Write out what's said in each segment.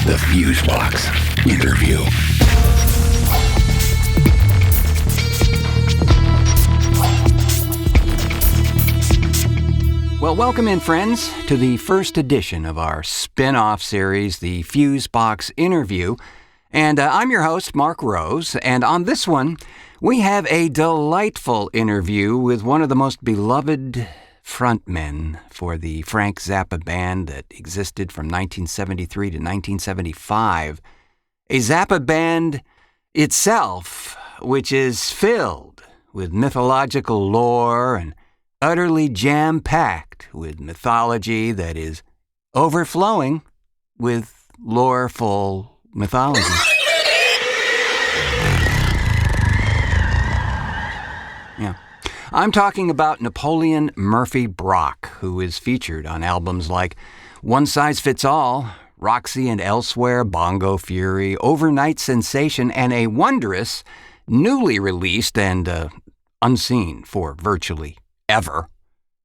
the Fusebox interview. Well, welcome in, friends, to the first edition of our spin-off series, the Fusebox interview. And I'm your host, Marc Rose, and on this one, we have a delightful interview with one of the most beloved frontmen for the Frank Zappa band that existed from 1973 to 1975. A Zappa band itself, which is filled with mythological lore and utterly jam-packed with mythology that is overflowing with loreful mythology. Yeah. I'm talking about Napoleon Murphy Brock, who is featured on albums like One Size Fits All, Roxy and Elsewhere, Bongo Fury, Over-nite Sensation, and a wondrous, newly released and unseen for virtually ever,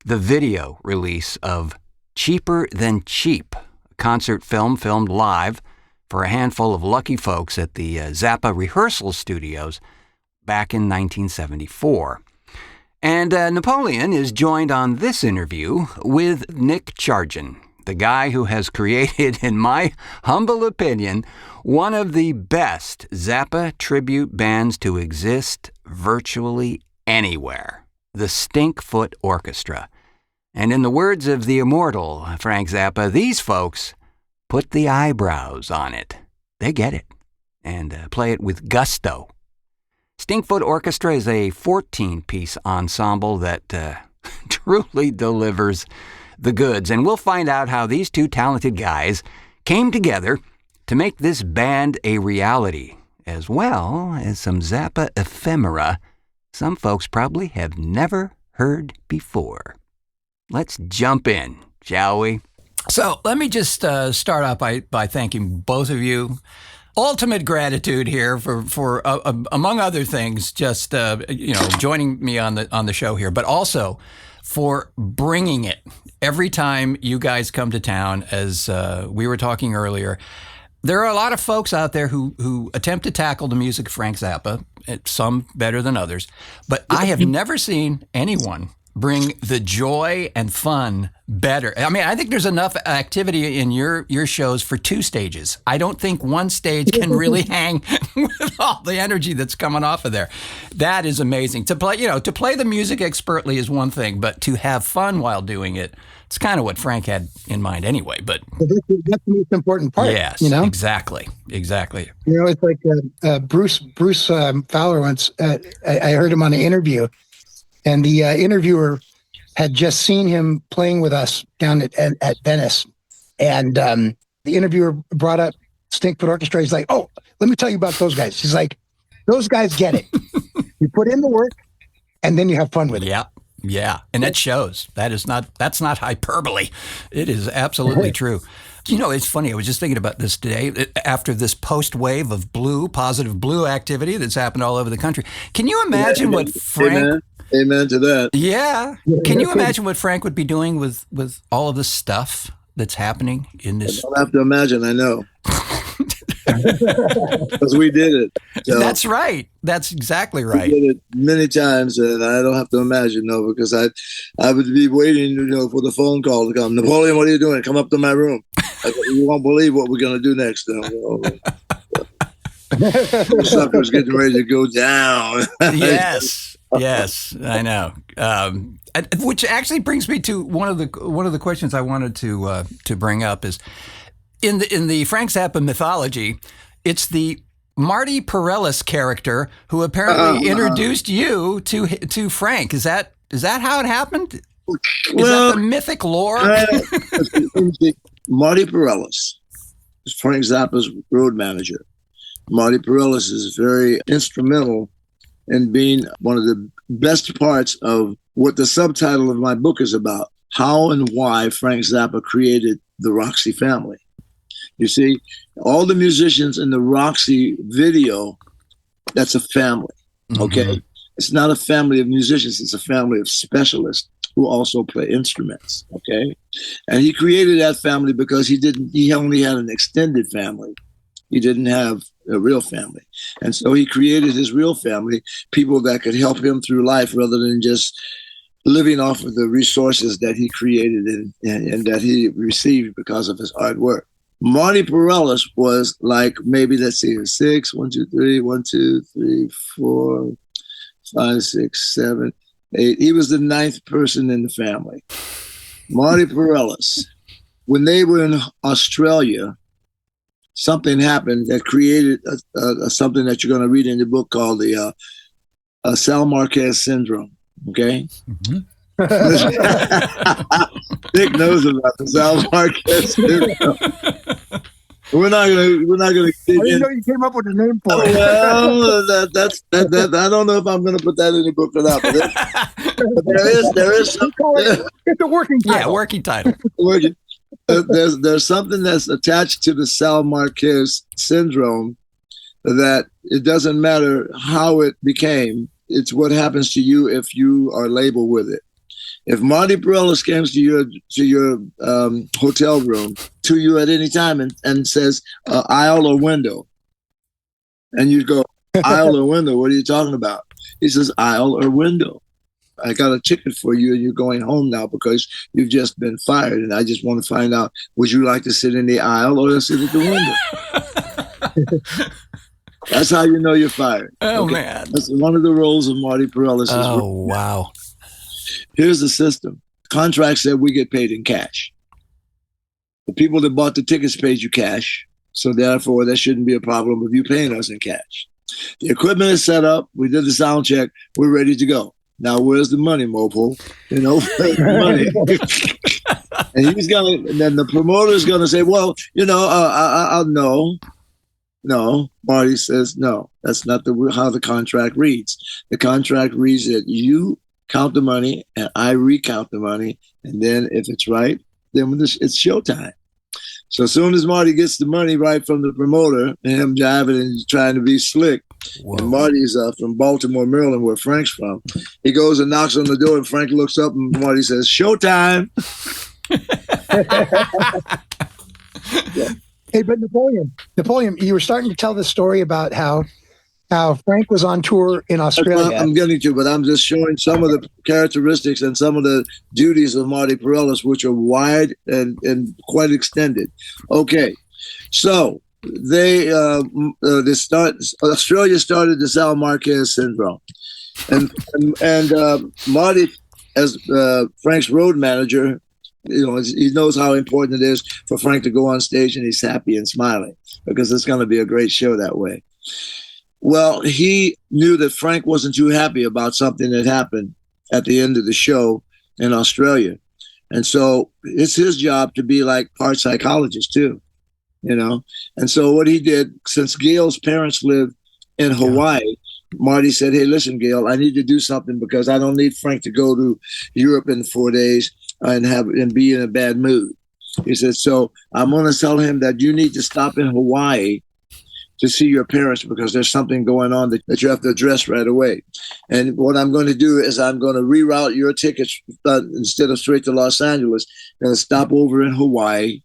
the video release of Cheaper Than Cheap, a concert film filmed live for a handful of lucky folks at the Zappa rehearsal studios back in 1974. And Napoleon is joined on this interview with Nick Chargin, the guy who has created, in my humble opinion, one of the best Zappa tribute bands to exist virtually anywhere, the Stinkfoot Orchestra. And in the words of the immortal Frank Zappa, these folks put the eyebrows on it. They get it and play it with gusto. Stinkfoot Orchestra is a 14-piece ensemble that truly delivers the goods. And we'll find out how these two talented guys came together to make this band a reality, as well as some Zappa ephemera some folks probably have never heard before. Let's jump in, shall we? So let me just start out by thanking both of you. Ultimate gratitude here for among other things, just joining me on the show here, but also for bringing it every time you guys come to town. As we were talking earlier, there are a lot of folks out there who attempt to tackle the music of Frank Zappa, some better than others, but I have never seen anyone bring the joy and fun better. I mean, I think there's enough activity in your shows for two stages. I don't think one stage can really hang with all the energy that's coming off of there. That is amazing. To play the music expertly is one thing, but to have fun while doing it, it's kind of what Frank had in mind anyway. But that's the most important part. Yes, exactly. It's like Bruce Fowler once. I heard him on an interview. And the interviewer had just seen him playing with us down at Venice. And the interviewer brought up Stinkfoot Orchestra. He's like, oh, let me tell you about those guys. He's like, those guys get it. You put in the work, and then you have fun with it. Yeah. And it shows. That's not hyperbole. It is absolutely true. It's funny. I was just thinking about this today. After this post-wave of positive blue activity that's happened all over the country. Can you imagine what Frank... Amen to that. Yeah. Can you imagine what Frank would be doing with all of this stuff that's happening in this? I don't have to imagine. I know. Because we did it. So that's right. That's exactly right. We did it many times, and I don't have to imagine, because I would be waiting, for the phone call to come. Napoleon, what are you doing? Come up to my room. You won't believe what we're going to do next. The sucker's getting ready to go down. Yes, I know. Which actually brings me to one of the questions I wanted to bring up is in the Frank Zappa mythology, it's the Marty Perellis character who apparently introduced you to Frank. Is that how it happened? Is that the mythic lore? Marty Perellis is Frank Zappa's road manager. Marty Perellis is very instrumental in being one of the best parts of what the subtitle of my book is about, how and why Frank Zappa created the Roxy family. You see, all the musicians in the Roxy video, that's a family, okay? It's not a family of musicians. It's a family of specialists who also play instruments. Okay. And he created that family because he only had an extended family. He didn't have a real family. And so he created his real family, people that could help him through life rather than just living off of the resources that he created and that he received because of his hard work. Marty Perellis was like, maybe, let's see, 6, 1, 2, 3, 1, 2, 3, 4, 5, 6, 7, 8. He was the 9th person in the family. Marty Perellis, when they were in Australia, something happened that created something that you're going to read in the book called the Sal Marquez syndrome. Okay. Mm-hmm. Nick knows about the Sal Marquez syndrome. We're not gonna. I didn't know you came up with a name for it. Well, that's I don't know if I'm gonna put that in the book or not. But there is something. It's a working title. Yeah, working title. There's something that's attached to the Sal Marquez syndrome that it doesn't matter how it became. It's what happens to you if you are labeled with it. If Marty Perellis comes to your hotel room to you at any time and says aisle or window, and you go aisle or window, what are you talking about? He says aisle or window. I got a ticket for you and you're going home now because you've just been fired. And I just want to find out, would you like to sit in the aisle or sit at the window? That's how you know you're fired. Oh, okay? Man. That's one of the roles of Marty Perellis. Oh, wow. Here's the system. Contract said we get paid in cash. The people that bought the tickets paid you cash. So therefore, there shouldn't be a problem with you paying us in cash. The equipment is set up. We did the sound check. We're ready to go. Now, where's the money, Mopo? You know, money. And then the promoter's going to say, well, you know, I'll no. No, Marty says, no, that's not how the contract reads. The contract reads that you count the money and I recount the money. And then if it's right, then it's showtime. So as soon as Marty gets the money right from the promoter, and him jiving and trying to be slick, and Marty's from Baltimore, Maryland, where Frank's from, he goes and knocks on the door, and Frank looks up, and Marty says, showtime. Yeah. Hey, but Napoleon, you were starting to tell the story about how Frank was on tour in Australia. I'm getting to, but I'm just showing some of the characteristics and some of the duties of Marty Perellis, which are wide and quite extended. Okay, so Australia started the Sal Marquez syndrome, and Marty, as Frank's road manager, you know, he knows how important it is for Frank to go on stage and he's happy and smiling because it's going to be a great show that way. Well, he knew that Frank wasn't too happy about something that happened at the end of the show in Australia. And so it's his job to be like part psychologist too, you know? And so what he did, since Gail's parents live in Hawaii, Marty said, hey, listen, Gail, I need to do something because I don't need Frank to go to Europe in 4 days and be in a bad mood. He said, so I'm going to tell him that you need to stop in Hawaii to see your parents because there's something going on that you have to address right away. And what I'm going to do is I'm going to reroute your tickets instead of straight to Los Angeles. I'm going to stop over in Hawaii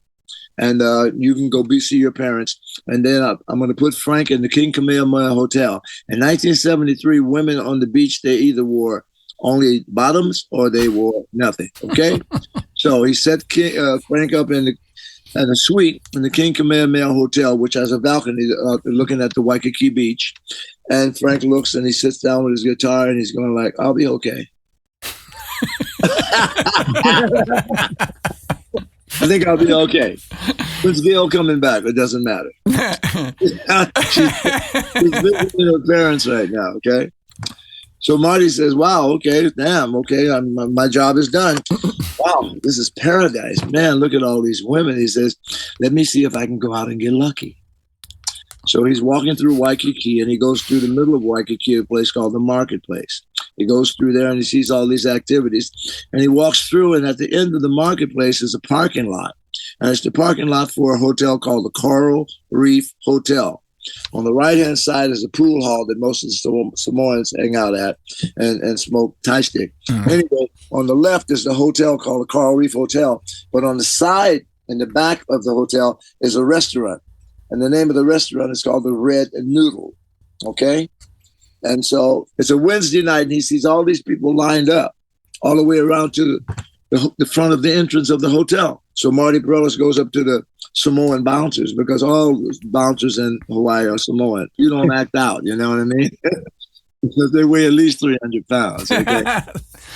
and you can go see your parents. And then I'm going to put Frank in the King Kamehameha Hotel. In 1973, women on the beach, they either wore only bottoms or they wore nothing. Okay. So he set Frank up in a suite in the King Kamehameha Hotel, which has a balcony looking at the Waikiki Beach. And Frank looks and he sits down with his guitar and he's going like, I'll be okay. I think I'll be okay. When's Gail coming back? It doesn't matter. She's visiting her parents right now, okay? So Marty says, wow, okay, damn, okay, my job is done. Wow, this is paradise. Man, look at all these women. He says, let me see if I can go out and get lucky. So he's walking through Waikiki, and he goes through the middle of Waikiki, a place called the Marketplace. He goes through there, and he sees all these activities. And he walks through, and at the end of the Marketplace is a parking lot. And it's the parking lot for a hotel called the Coral Reef Hotel. On the right-hand side is a pool hall that most of the Samoans hang out at and smoke Thai stick. Anyway, on the left is the hotel called the Coral Reef Hotel. But on the side, in the back of the hotel, is a restaurant. And the name of the restaurant is called the Red Noodle. Okay? And so it's a Wednesday night, and he sees all these people lined up all the way around to the front of the entrance of the hotel. So Marty Bareilles goes up to the Samoan bouncers, because all bouncers in Hawaii are Samoan. You don't act out, you know what I mean? Because they weigh at least 300 pounds, okay?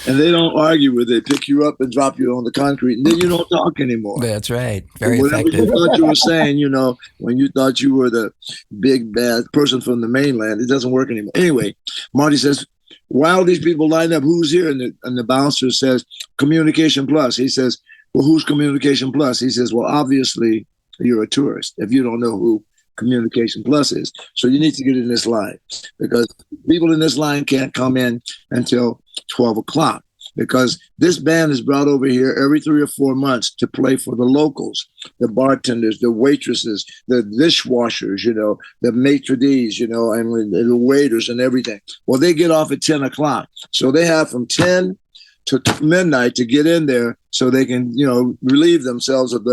And they don't argue with it. They pick you up and drop you on the concrete, and then you don't talk anymore. That's right. Very Whatever effective. you thought you were saying, you know, when you thought you were the big bad person from the mainland, it doesn't work anymore. Anyway, Marty says, while these people line up, who's here? And the bouncer says, Communication Plus. He says, well, who's Communication Plus? He says, well, obviously you're a tourist if you don't know who Communication Plus is. So you need to get in this line, because people in this line can't come in until 12 o'clock, because this band is brought over here every 3 or 4 months to play for the locals, the bartenders, the waitresses, the dishwashers, you know, the maitre d's, you know, and the waiters and everything. Well, they get off at 10 o'clock. So they have from 10 to midnight to get in there so they can, you know, relieve themselves of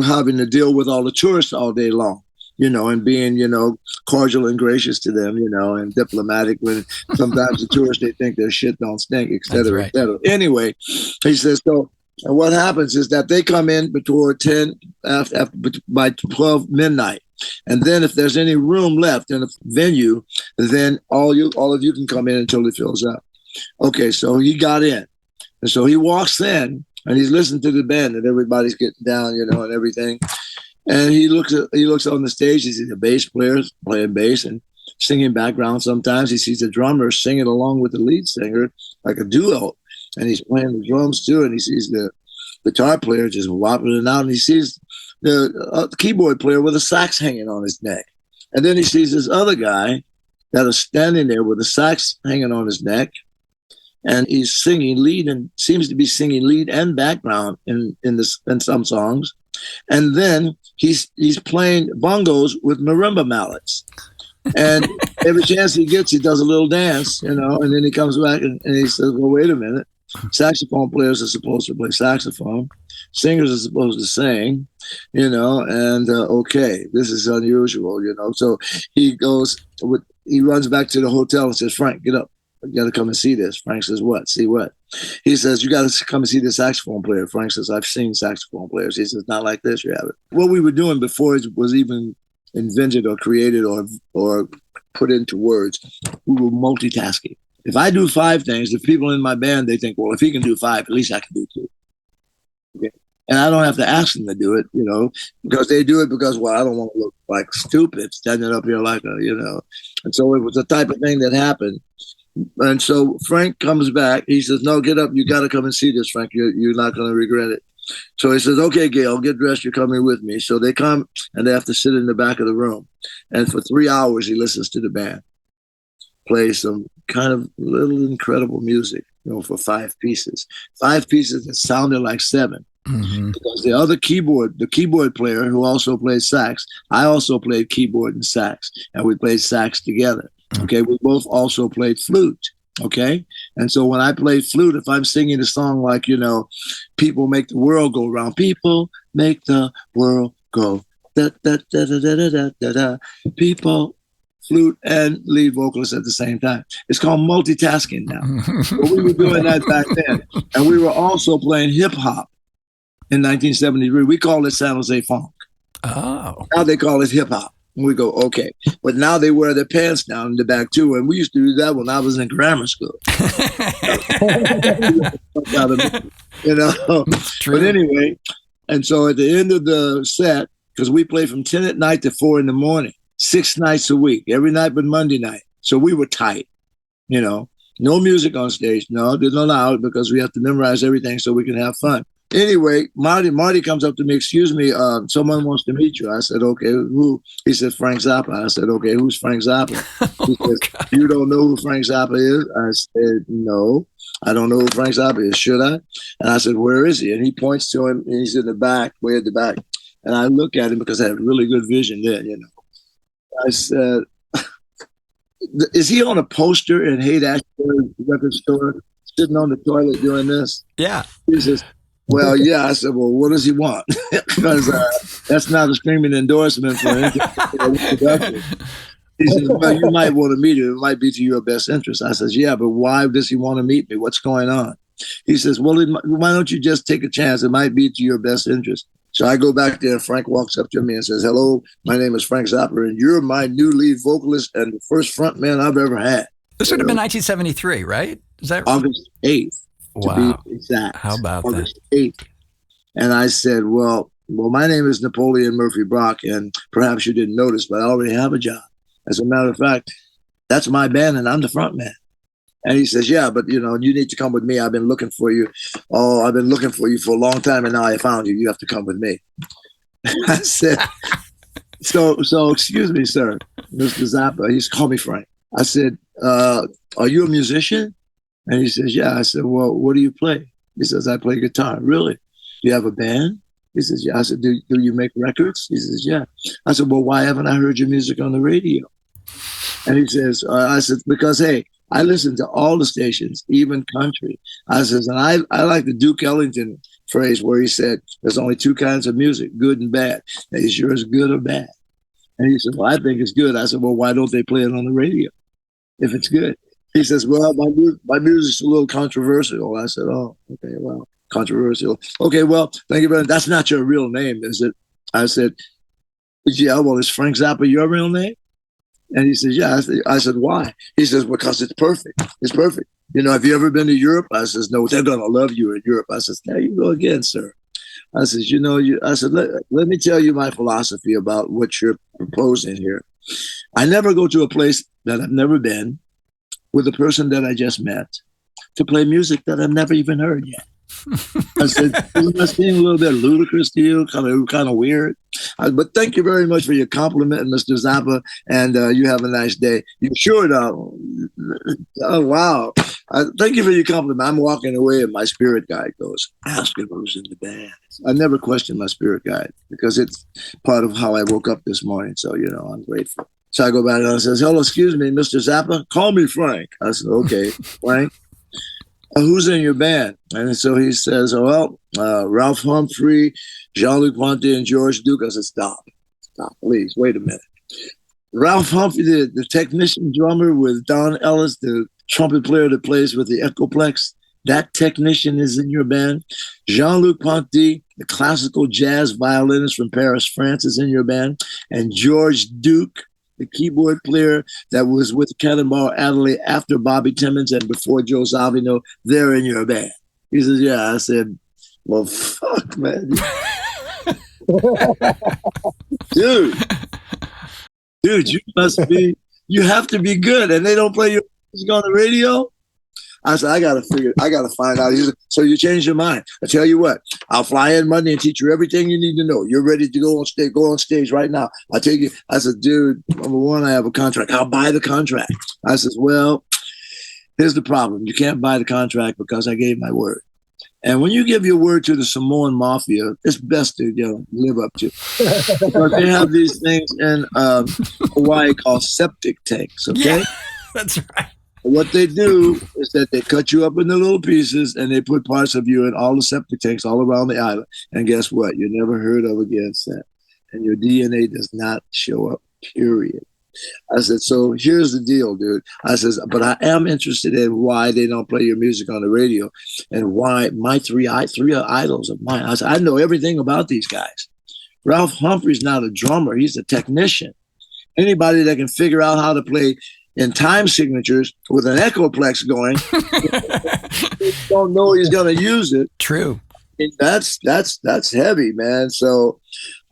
having to deal with all the tourists all day long. You know, and being, you know, cordial and gracious to them, you know, and diplomatic when sometimes the tourists, they think their shit don't stink, et cetera, et cetera. Anyway, he says, so what happens is that they come in before 10, by 12 midnight. And then if there's any room left in the venue, then all of you can come in until it fills up. Okay, so he got in. And so he walks in and he's listening to the band and everybody's getting down, you know, and everything. And he looks on the stage. He sees the bass players playing bass and singing background. Sometimes he sees the drummer singing along with the lead singer, like a duo. And he's playing the drums too. And he sees the guitar player just whopping it out. And he sees the keyboard player with a sax hanging on his neck. And then he sees this other guy that is standing there with a sax hanging on his neck. And he's singing lead and seems to be singing lead and background in some songs. And then he's playing bongos with marimba mallets. And every chance he gets, he does a little dance, you know, and then he comes back and he says, well, wait a minute. Saxophone players are supposed to play saxophone. Singers are supposed to sing, you know, and okay, this is unusual, you know. So he runs back to the hotel and says, Frank, get up. You got to come and see this. Frank says, what? See what? He says, you got to come and see the saxophone player. Frank says, I've seen saxophone players. He says, not like this, you have it. What we were doing before it was even invented or created or put into words, we were multitasking. If I do 5 things, the people in my band, they think, well, if he can do 5, at least I can do 2. Okay? And I don't have to ask them to do it, you know, because they do it because, well, I don't want to look like stupid standing up here like a, you know. And so it was the type of thing that happened. And so Frank comes back. He says, no, get up. You got to come and see this, Frank. You're not going to regret it. So he says, okay, Gail, get dressed. You're coming with me. So they come and they have to sit in the back of the room. And for 3 hours, he listens to the band play some kind of little incredible music, you know, for 5 pieces. 5 pieces that sounded like 7. Mm-hmm. Because the keyboard player who also played sax, I also played keyboard and sax, and we played sax together. Okay, we both also played flute. Okay, and so when I play flute, if I'm singing a song like, you know, people make the world go round, people make the world go, da da da da da da da da, people, flute and lead vocalist at the same time. It's called multitasking now. But we were doing that back then, and we were also playing hip hop in 1973. We called it San Jose Funk. Oh, now they call it hip hop. And we go, okay. But now they wear their pants down in the back, too. And we used to do that when I was in grammar school. You know? True. But anyway, and so at the end of the set, because we play from 10 at night to 4 in the morning, 6 nights a week, every night but Monday night. So we were tight, you know. No music on stage. No, didn't allow it because we have to memorize everything so we can have fun. Anyway, Marty comes up to me, excuse me, someone wants to meet you. I said, okay, who? He said, Frank Zappa. I said, okay, who's Frank Zappa? He said, you don't know who Frank Zappa is? I said, no, I don't know who Frank Zappa is. Should I? And I said, where is he? And he points to him, and he's in the back, way at the back. And I look at him because I have really good vision then, you know. I said, is he on a poster in Haight-Ashbury record store, sitting on the toilet doing this? Yeah. He says, well, yeah. I said, well, what does he want? Because that's not a screaming endorsement for him. He says, well, you might want to meet him. It might be to your best interest. I says, yeah, but why does he want to meet me? What's going on? He says, well, why don't you just take a chance? It might be to your best interest. So I go back there, and Frank walks up to me and says, hello, my name is Frank Zappa, and you're my new lead vocalist and the first front man I've ever had. This would have been 1973, right? Is that right? August 8th, wow. to be exact. How about August 8th. And I said, well, my name is Napoleon Murphy Brock, and perhaps you didn't notice, but I already have a job. As a matter of fact, that's my band, and I'm the front man. And he says, yeah, but, you need to come with me. I've been looking for you. Oh, I've been looking for you for a long time, and now I found you. You have to come with me. I said, so excuse me, sir, Mr. Zappa. He's called me Frank. I said, are you a musician? And he says, yeah. I said, well, what do you play? He says, I play guitar. Really? Do you have a band? He says, yeah. I said, do you make records? He says, yeah. I said, well, why haven't I heard your music on the radio? And he says, I said, because, hey, I listen to all the stations, even country. I says, and I like the Duke Ellington phrase where he said, there's only two kinds of music, good and bad. And is yours good or bad? And he said, well, I think it's good. I said, well, why don't they play it on the radio if it's good? He says, well, my music's a little controversial. I said, oh, okay, well, controversial. Okay, well, thank you very much. That's not your real name, is it? I said, yeah, well, is Frank Zappa your real name? And he says, yeah. I said, why? He says, because it's perfect. It's perfect. Have you ever been to Europe? I says, no, they're going to love you in Europe. I says, there you go again, sir. I says, I said, let me tell you my philosophy about what you're proposing here. I never go to a place that I've never been with a person that I just met to play music that I've never even heard yet. I said, isn't that seem a little bit ludicrous to you? Kind of weird. But thank you very much for your compliment, Mr. Zappa, and you have a nice day. You sure don't? Oh, wow. Thank you for your compliment. I'm walking away, and my spirit guide goes, ask him who's in the band. I never question my spirit guide because it's part of how I woke up this morning. So, I'm grateful. So I go back and I says, hello, excuse me, Mr. Zappa. Call me Frank. I said, okay, Frank. Who's in your band? And so he says, well, Ralph Humphrey, Jean-Luc Ponty, and George Duke. I said, stop, please, wait a minute. Ralph Humphrey, the technician drummer with Don Ellis, the trumpet player that plays with the Echoplex, that technician is in your band. Jean-Luc Ponty, the classical jazz violinist from Paris, France, is in your band. And George Duke, the keyboard player that was with Cannonball Adderley after Bobby Timmons and before Joe Zavino, they're in your band. He says, yeah. I said, well, fuck, man. Dude, you have to be good. And they don't play your music on the radio? I said, I got to find out. He said, so you changed your mind. I tell you what, I'll fly in Monday and teach you everything you need to know. You're ready to go on stage right now. I'll take you. I said, dude, number one, I have a contract. I'll buy the contract. I said, well, here's the problem. You can't buy the contract because I gave my word. And when you give your word to the Samoan Mafia, it's best to live up to. Because they have these things in Hawaii called septic tanks, okay? Yeah, that's right. What they do is that they cut you up into little pieces and they put parts of you in all the septic tanks all around the island. And guess what? You're never heard of again, Sam. And your DNA does not show up, period. I said, so here's the deal, dude. I says, but I am interested in why they don't play your music on the radio and why my three idols of mine. I said, I know everything about these guys. Ralph Humphrey's not a drummer. He's a technician. Anybody that can figure out how to play in time signatures with an Echoplex going, don't know he's going to use it. True. And that's heavy, man. So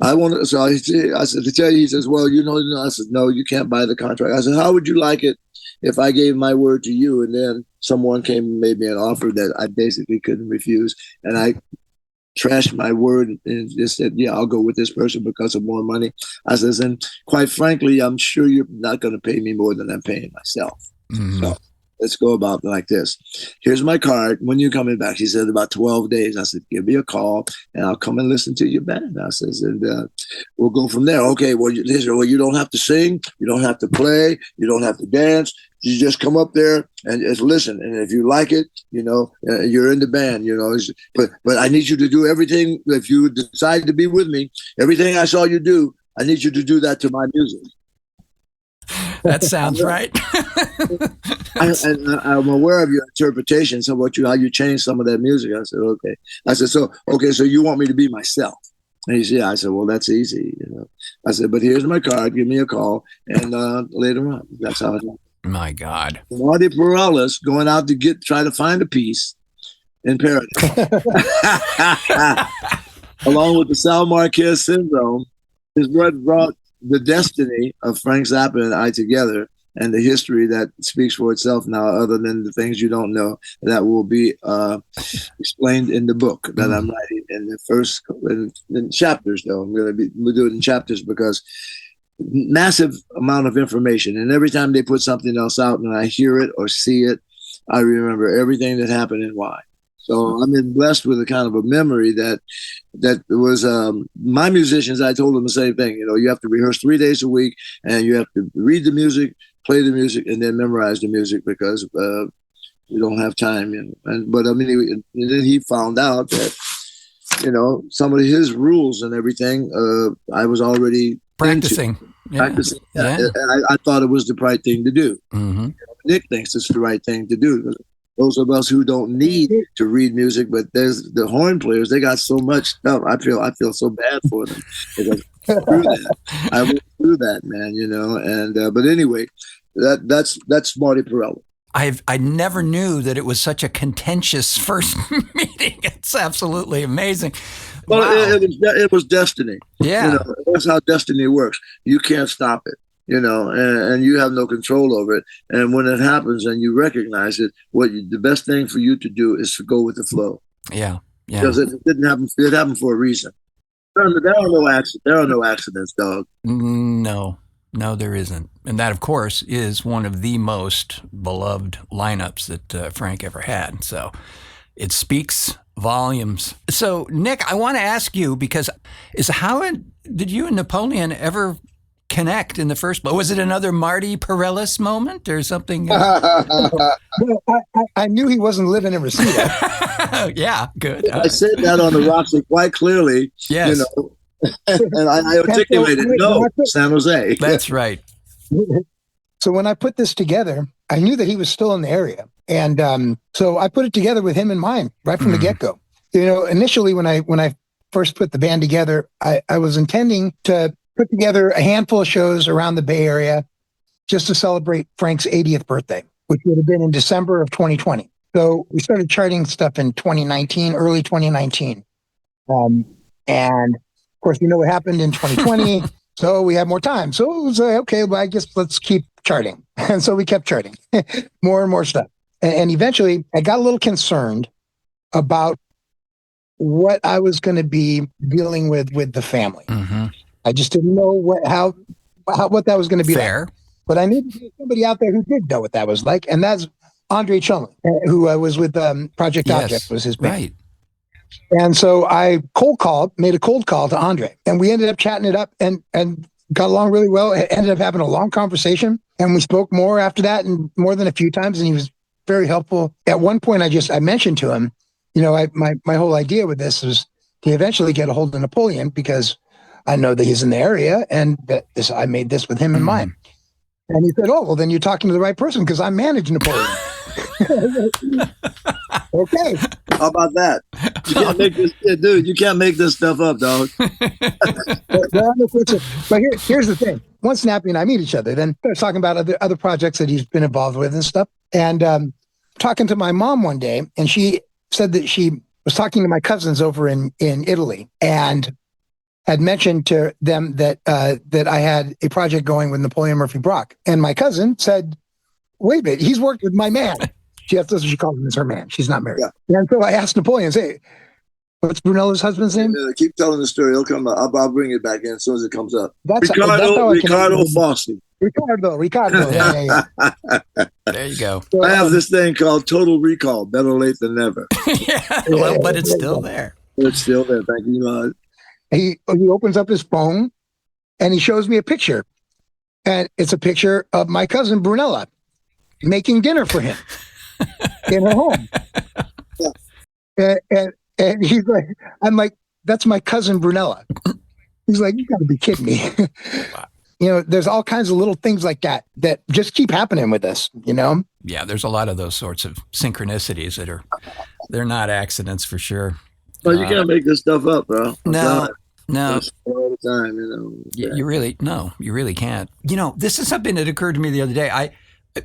I said, to tell you, he says, well, I said, no, you can't buy the contract. I said, how would you like it if I gave my word to you and then someone came and made me an offer that I basically couldn't refuse, and I trashed my word and just said, yeah, I'll go with this person because of more money. I says, and quite frankly, I'm sure you're not going to pay me more than I'm paying myself. Mm-hmm. So let's go about it like this. Here's my card. When you coming back? He said, about 12 days. I said, give me a call and I'll come and listen to your band. I said, and we'll go from there. Okay, well, you don't have to sing. You don't have to play. You don't have to dance. You just come up there and just listen. And if you like it, you're in the band, but I need you to do everything. If you decide to be with me, everything I saw you do, I need you to do that to my music. That sounds right. I'm aware of your interpretations of how you changed some of that music. I said, okay. I said, so you want me to be myself? And he said, yeah. I said, well, that's easy. I said, but here's my card. Give me a call. And later on, that's how it happened. My God. Marty Perales going out to try to find a piece in Paradise. Along with the Sal Marquez syndrome, his blood brought the destiny of Frank Zappa and I together, and the history that speaks for itself now, other than the things you don't know, that will be explained in the book that I'm writing in the first in chapters, though. We'll do it in chapters because massive amount of information. And every time they put something else out and I hear it or see it, I remember everything that happened and why. So I've been blessed with a kind of a memory that was my musicians. I told them the same thing. You have to rehearse 3 days a week, and you have to read the music, play the music, and then memorize the music because you don't have time. But I mean, and then he found out that some of his rules and everything. I was already practicing. Practicing. Yeah. And I thought it was the right thing to do. Mm-hmm. Nick thinks it's the right thing to do. Those of us who don't need to read music, but there's the horn players, they got so much stuff. I feel so bad for them. I went through that, man, and but anyway, that's Marty Perales. I never knew that it was such a contentious first meeting. It's absolutely amazing. Well, wow. It was destiny. Yeah. That's how destiny works. You can't stop it. And you have no control over it. And when it happens and you recognize it, the best thing for you to do is to go with the flow. Yeah. Because it didn't happen. It happened for a reason. There are no accidents, dog. No, there isn't. And that, of course, is one of the most beloved lineups that Frank ever had. So it speaks volumes. So, Nick, I want to ask you, because did you and Napoleon ever connect in the first place? Was it another Marty Perales moment or something? Well, I knew he wasn't living in Reseda. Yeah, good. I said that on the Roxy quite clearly. Yes. And I articulated, San Jose. That's right. So when I put this together, I knew that he was still in the area. And so I put it together with him in mind right from the get-go. Initially when I first put the band together, I was intending to put together a handful of shows around the Bay Area just to celebrate Frank's 80th birthday, which would have been in December of 2020. So we started charting stuff in 2019, early 2019. And of course, what happened in 2020. So we had more time. So it was okay, well, I guess let's keep charting. And so we kept charting more and more stuff. And eventually I got a little concerned about what I was going to be dealing with the family. Mm-hmm. I just didn't know what that was going to be fair. Like. But I knew there was somebody out there who did know what that was like. And that's Andre Chumley, who was with Project Object was his band. Right. And so I made a cold call to Andre, and we ended up chatting it up and got along really well. It ended up having a long conversation, and we spoke more after that, and more than a few times. And he was very helpful. At one point, I mentioned to him, my whole idea with this was to eventually get a hold of Napoleon, because I know that he's in the area, and that I made this with him in mind. And he said, "Oh, well, then you're talking to the right person, because I manage Napoleon." Okay. How about that? You can't make this, dude. You can't make this stuff up, dog. But here's the thing: once Snappy and I meet each other, then starts talking about other projects that he's been involved with and stuff. And talking to my mom one day, and she said that she was talking to my cousins over in Italy, and had mentioned to them that I had a project going with Napoleon Murphy Brock. And my cousin said, "Wait a minute, he's worked with my man." That's what she calls him, is her man. She's not married. Yeah. And so I asked Napoleon, "Hey, what's Brunella's husband's name?" Keep telling the story. He'll come up. I'll bring it back in as soon as it comes up. That's Ricardo Fossi. Ricardo. Yeah. There you go. So, I have this thing called Total Recall. Better late than never. Yeah, well, but it's still there. It's still there. Thank you, Lord. he opens up his phone and he shows me a picture, and it's a picture of my cousin Brunella making dinner for him in her home. And he's like, I'm like, that's my cousin Brunella. He's like, you got to be kidding me. You know, there's all kinds of little things like that just keep happening with us, you know? Yeah, there's a lot of those sorts of synchronicities they're not accidents for sure. But you can't make this stuff up, bro. No. All the time, you know. You really can't. You know, this is something that occurred to me the other day.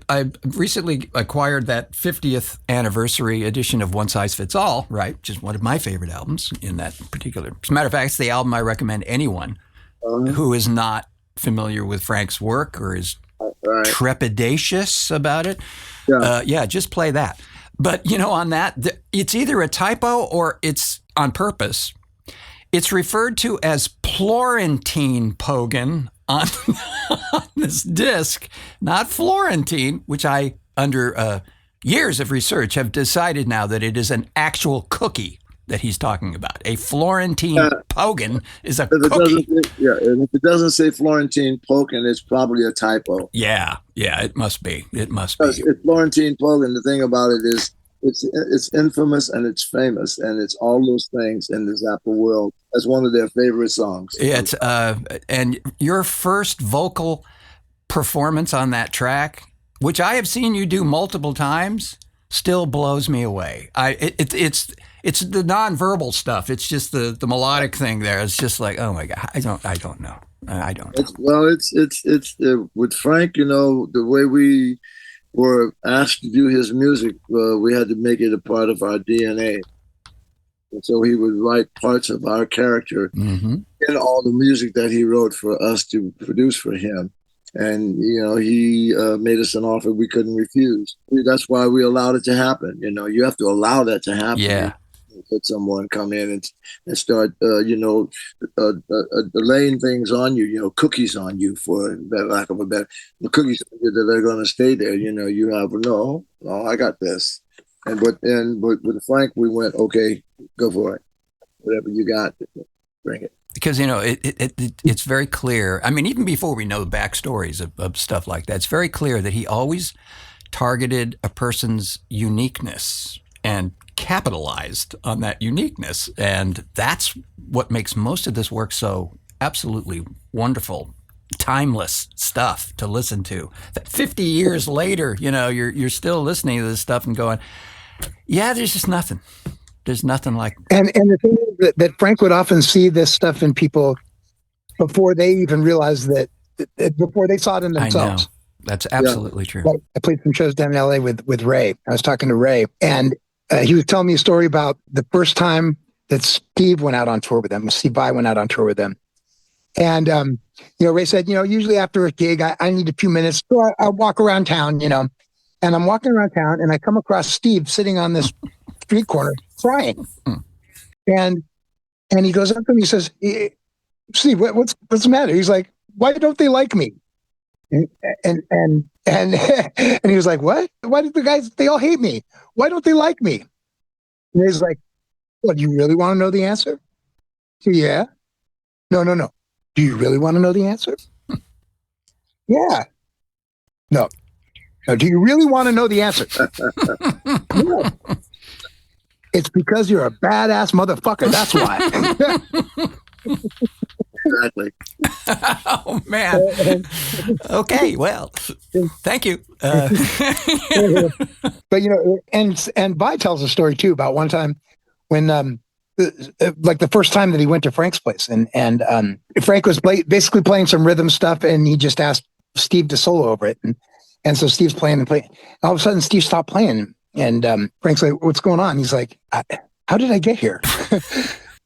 I recently acquired that 50th anniversary edition of One Size Fits All, right? Which is one of my favorite albums in that particular. As a matter of fact, it's the album I recommend anyone who is not familiar with Frank's work or is trepidatious about it. Yeah, just play that. But, you know, on that, it's either a typo or it's on purpose. It's referred to as Florentine Pogan on this disc, not Florentine, which I, under years of research, have decided now that it is an actual cookie that he's talking about. A Florentine Pogan is a cookie. And if it doesn't say Florentine Pogan, it's probably a typo. Yeah, it must be. It must Because be. it's Florentine Pogan. The thing about it is, it's infamous and it's famous and it's all those things in the Zappa world. That's one of their favorite songs. It's and your first vocal performance on that track, which I have seen you do multiple times, still blows me away. It's the nonverbal stuff. It's just the melodic thing there. It's just like, oh my God, I don't know. I don't know. It's with Frank, you know, the way we were asked to do his music, we had to make it a part of our DNA. And so he would write parts of our character in all the music that he wrote for us to produce for him. And, you know, he made us an offer we couldn't refuse. That's why we allowed it to happen. You know, you have to allow that to happen. Yeah. Let someone come in and start, laying things on you, you know, cookies on you, for lack of a better, the cookies that are going to stay there. You know, you have, no, I got this. But with Frank, we went, okay, go for it. Whatever you got, bring it. Because, you know, it's very clear. I mean, even before we know the backstories of stuff like that, it's very clear that he always targeted a person's uniqueness and capitalized on that uniqueness. And that's what makes most of this work so absolutely wonderful, timeless stuff to listen to. 50 years later, you know, you're still listening to this stuff and going, yeah, there's just nothing. There's nothing like. And the thing is that Frank would often see this stuff in people before they even realized that before they saw it in themselves. I know. That's absolutely true. Like, I played some shows down in LA with Ray. I was talking to Ray, and he was telling me a story about the first time that Steve went out on tour with them. Steve Vai went out on tour with them. And, you know, Ray said, you know, usually after a gig, I need a few minutes. So I walk around town, you know, and I'm walking around town and I come across Steve sitting on this street corner crying. And he goes up to me, he says, Steve, what's the matter? He's like, why don't they like me? And he was like, what? Why did the guys, they all hate me? Why don't they like me? And he's like, well, do you really want to know the answer? So, yeah. No. Do you really want to know the answer? Yeah. No. Do you really want to know the answer? Yeah. It's because you're a badass motherfucker. That's why. Exactly. Oh man. Okay. Well, thank you. But you know, and Vi tells a story too about one time when, like the first time that he went to Frank's place, and Frank was basically playing some rhythm stuff, and he just asked Steve to solo over it, and so Steve's playing and playing. All of a sudden, Steve stopped playing, and Frank's like, "What's going on?" He's like, "How did I get here?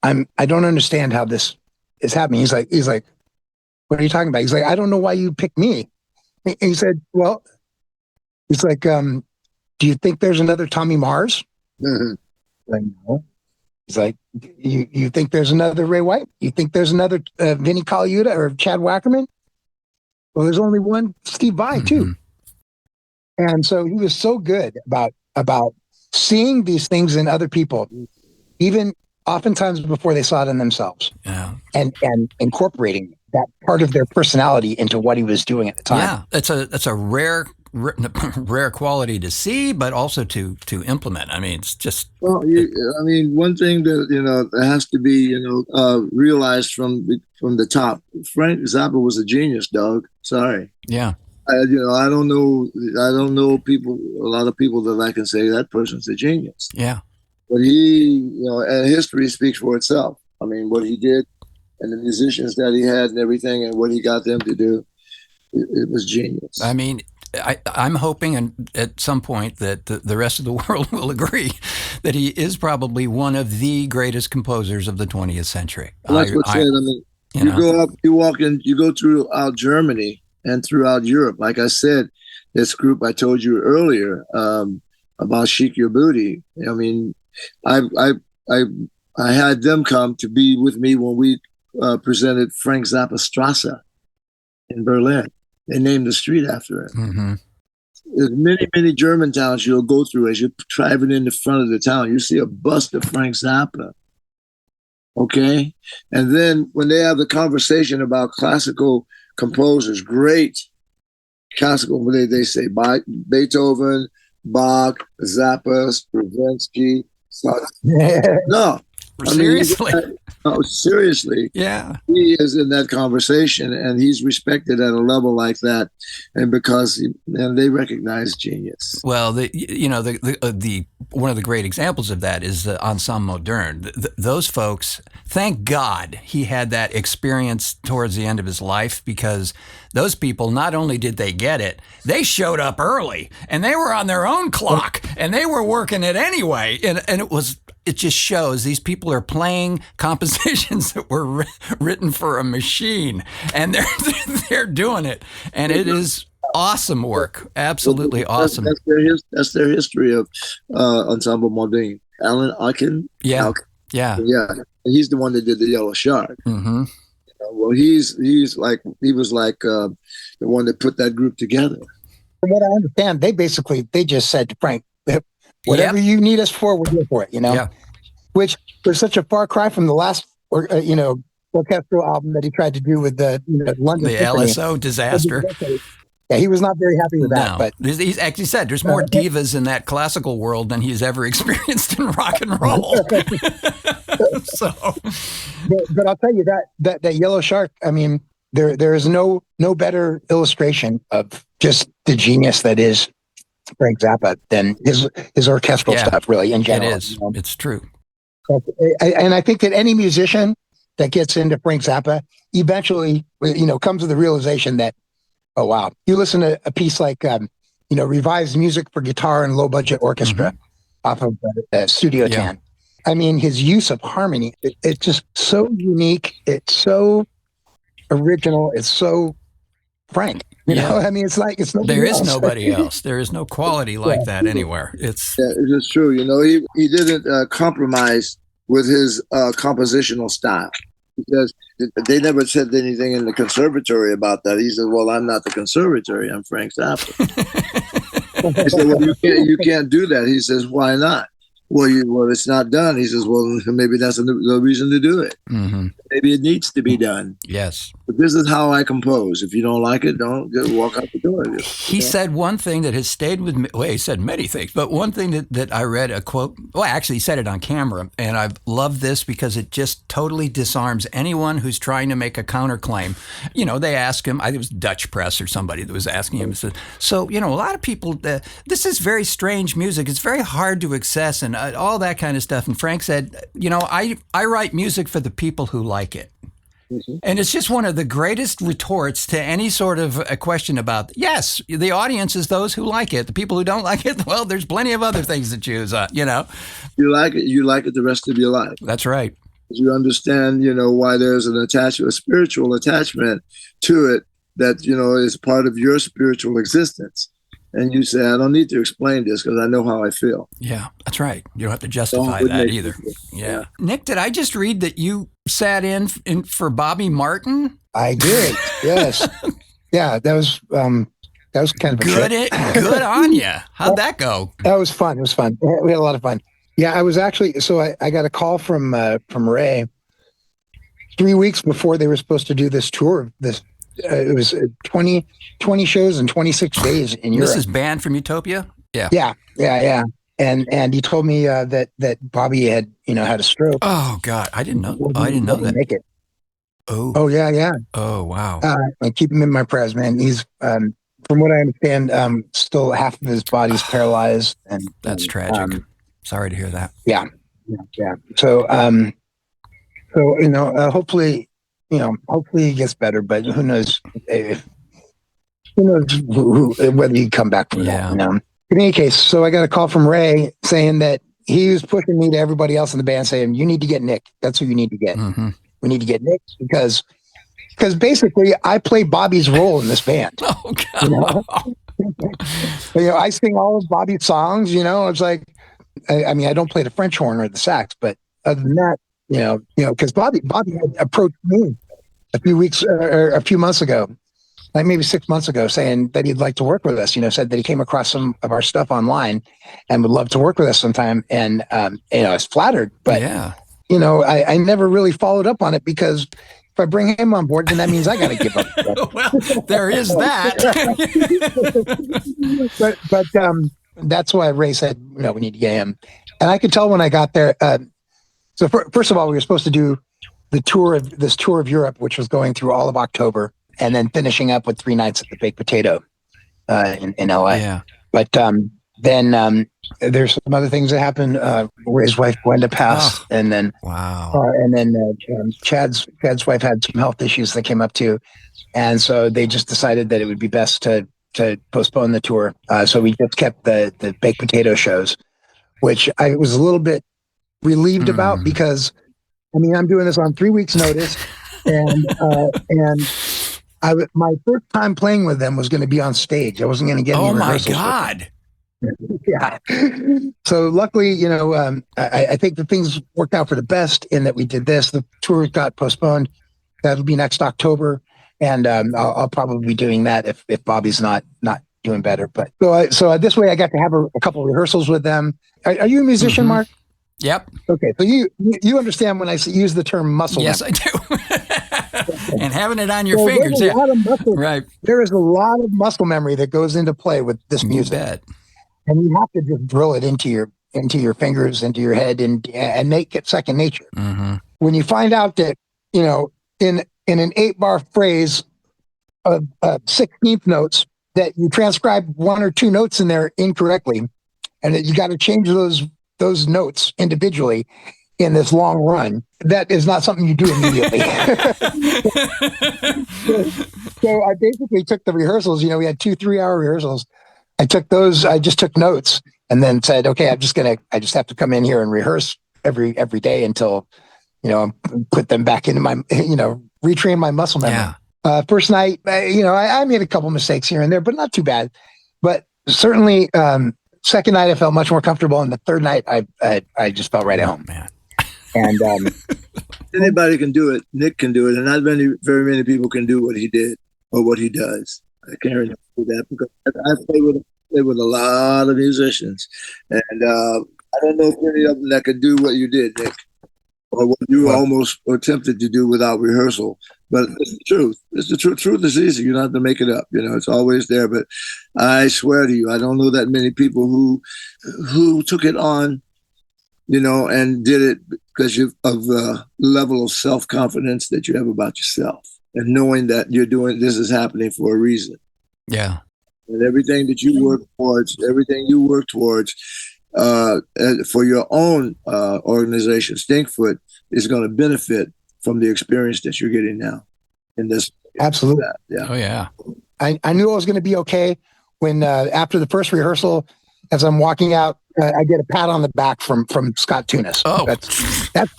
I don't understand how this is happening." He's like, "What are you talking about?" He's like, "I don't know why you picked me." And he said, "Well," he's like, "Do you think there's another Tommy Mars?" Mm-hmm. Like, no. He's like, you think there's another Ray White? You think there's another Vinnie Colaiuta or Chad Wackerman? Well, there's only one Steve Vai too. And so he was so good about seeing these things in other people, even oftentimes before they saw it in themselves, and incorporating that part of their personality into what he was doing at the time. Yeah, that's a rare quality to see, but also to implement. I mean, it's just. Well, one thing that has to be realized from the top. Frank Zappa was a genius, dog. Sorry. Yeah. I don't know a lot of people that I can say that person's a genius. Yeah. But and history speaks for itself. I mean, what he did and the musicians that he had and everything and what he got them to do, it was genius. I mean, I'm hoping at some point that the rest of the world will agree that he is probably one of the greatest composers of the 20th century. Like I said, you go throughout Germany and throughout Europe. Like I said, this group I told you earlier about Shake Your Booty. I mean, I had them come to be with me when we presented Frank Zappa Strasse in Berlin. They named the street after him. Mm-hmm. There's many, many German towns you'll go through as you're driving in the front of the town. You see a bust of Frank Zappa. Okay? And then when they have the conversation about classical composers, great classical, they say Beethoven, Bach, Zappa, Stravinsky. No. Seriously? Seriously. Yeah. He is in that conversation, and he's respected at a level like that, and because they recognize genius. Well, the one of the great examples of that is the Ensemble Modern. Those folks, thank God he had that experience towards the end of his life, because those people, not only did they get it, they showed up early, and they were on their own clock, and they were working it anyway, and it just shows these people are playing compositions that were written for a machine, and they're doing it, and it is awesome work, absolutely awesome. That's their history of Ensemble Modern. Alan Arkin, yeah. And he's the one that did the Yellow Shark. Mm-hmm. Well, he was like the one that put that group together. From what I understand, they just said to Frank, whatever you need us for, we're here for it, Yeah. Which was such a far cry from the last, orchestral album that he tried to do with the London The Symphony. LSO disaster. Yeah, he was not very happy with that. No, but he's actually said there's more divas in that classical world than he's ever experienced in rock and roll. So, but I'll tell you that Yellow Shark. I mean, there is no better illustration of just the genius that is Frank Zappa than his orchestral stuff, really, in general. It is. It's true. And I think that any musician that gets into Frank Zappa eventually, comes to the realization that, oh, wow, you listen to a piece like, revised music for guitar and low budget orchestra off of Studio 10. I mean, his use of harmony, it's just so unique. It's so original. It's so Frank. I mean, it's nobody there else. is nobody else. There is no quality like that anywhere. It's true. He didn't compromise with his compositional style, because they never said anything in the conservatory about that. He said, "Well, I'm not the conservatory. I'm Frank Zappa." He said, "Well, you can't do that." He says, "Why not?" Well, it's not done. He says, well, maybe that's the reason to do it. Mm-hmm. Maybe it needs to be done. Yes. But this is how I compose. If you don't like it, don't just walk out the door. He said one thing that has stayed with me. Well, he said many things, but one thing that I read a quote. Well, actually, he said it on camera, and I've loved this because it just totally disarms anyone who's trying to make a counterclaim. They ask him. I think it was Dutch press or somebody that was asking him. Said, so a lot of people. This is very strange music. It's very hard to access and all that kind of stuff. And Frank said, I write music for the people who like it. Mm-hmm. And it's just one of the greatest retorts to any sort of a question about, yes, the audience is those who like it. The people who don't like it, well, there's plenty of other things to choose on, You like it the rest of your life. That's right. You understand, why there's a spiritual attachment to it that, is part of your spiritual existence. And you say, I don't need to explain this because I know how I feel. Yeah, that's right. You don't have to justify that either. Yeah. Nick, did I just read that you sat in for Bobby Martin? I did, yes. Yeah, that was kind of a Good. trip. Good on you. How'd that go? That was fun. It was fun. We had a lot of fun. Yeah, I was actually, I got a call from Ray 3 weeks before they were supposed to do this tour. It was 20 shows in 26 days in Europe. This is banned from Utopia? Yeah. Yeah. And he told me that Bobby had had a stroke. Oh God, I didn't know. I didn't know that. Make it. Oh yeah. Oh wow. I keep him in my prayers, man. He's from what I understand, still half of his body's paralyzed, and that's tragic. Sorry to hear that. Yeah. So hopefully he gets better, but who knows whether he come back from that. In any case, so I got a call from Ray saying that he was pushing me to everybody else in the band, saying, "You need to get Nick. That's who you need to get. Mm-hmm. We need to get Nick because basically I play Bobby's role in this band." Oh God. I sing all of Bobby's songs. It's like, I mean, I don't play the French horn or the sax, but other than that, because Bobby had approached me a few months ago, like maybe 6 months ago, saying that he'd like to work with us. Said that he came across some of our stuff online and would love to work with us sometime. And I was flattered, but yeah, I never really followed up on it because if I bring him on board, then that means I got to give up. Well, there is that. but that's why Ray said, we need to get him. And I could tell when I got there. So first of all, we were supposed to do this tour of Europe, which was going through all of October, and then finishing up with 3 nights at the Baked Potato in LA. Yeah. But then there's some other things that happened. Ray's wife Gwenda passed, and then Chad's wife had some health issues that came up too, and so they just decided that it would be best to postpone the tour. So we just kept the Baked Potato shows, which I was a little bit relieved about because, I mean, I'm doing this on 3 weeks' notice, and my first time playing with them was going to be on stage. I wasn't going to get any rehearsals. Oh my God. Yeah. So luckily, I think the things worked out for the best in that we did this. The tour got postponed. That'll be next October, and I'll probably be doing that if Bobby's not doing better. But so this way, I got to have a couple of rehearsals with them. Are you a musician, Mark? Yep. Okay, so you understand when I use the term muscle? Yes, memory. I do. And having it on your fingers, there's a lot of muscle, right? There is a lot of muscle memory that goes into play with this music. You bet. And you have to just drill it into your fingers, into your head, and make it second nature. Mm-hmm. When you find out that in an 8-bar phrase of 16th notes that you transcribe 1 or 2 notes in there incorrectly, and that you got to change those notes individually in this long run, that is not something you do immediately. So I basically took the rehearsals. We had 2 3-hour rehearsals. I just took notes and then said, okay, I just have to come in here and rehearse every day until, put them back into my, retrain my muscle memory. Yeah. First night, I made a couple mistakes here and there, but not too bad. But certainly, second night I felt much more comfortable, and the third night I just felt right at home. Man. And anybody can do it. Nick can do it, and not very many people can do what he did or what he does. I can't do that because I play with a lot of musicians, and I don't know if any of them that could do what you did, Nick, or what you almost attempted to do without rehearsal. But it's the truth. It's the truth. Truth is easy. You don't have to make it up. It's always there. But I swear to you, I don't know that many people who took it on, and did it because of the level of self-confidence that you have about yourself and knowing that this is happening for a reason. Yeah. And everything you work towards for your own organization, Stinkfoot, is going to benefit from the experience that you're getting now in this. Absolutely. Yeah. Oh yeah. I knew I was going to be okay when after the first rehearsal, as I'm walking out, I get a pat on the back from Scott Tunis. Oh, that's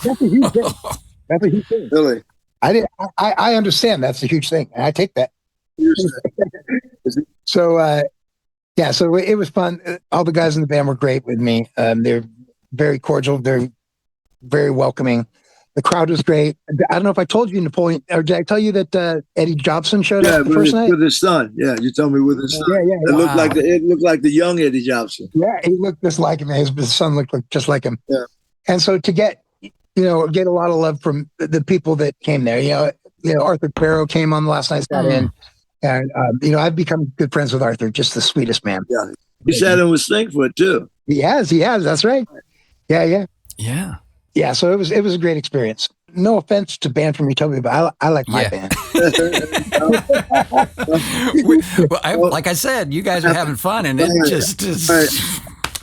a huge thing. That's a huge thing. Really? I understand that's a huge thing, and I take that. So so it was fun. All the guys in the band were great with me. They're very cordial. They're very welcoming. The crowd was great. I don't know if I told you, Napoleon, or did I tell you that Eddie Jobson showed Yeah, up the first night? with his son. Yeah, you told me with his son. Yeah. It looked like the young Eddie Jobson. Yeah, he looked just like him. His son looked just like him. Yeah. And so to get a lot of love from the people that came there. Arthur Barrow came on last night, got in, and I've become good friends with Arthur. Just the sweetest man. Yeah, he sat in with Stinkfoot too. He has. That's right. Yeah. So it was a great experience. No offense to Band from Utopia, but I like my band. Like I said, you guys are having fun, and it just is.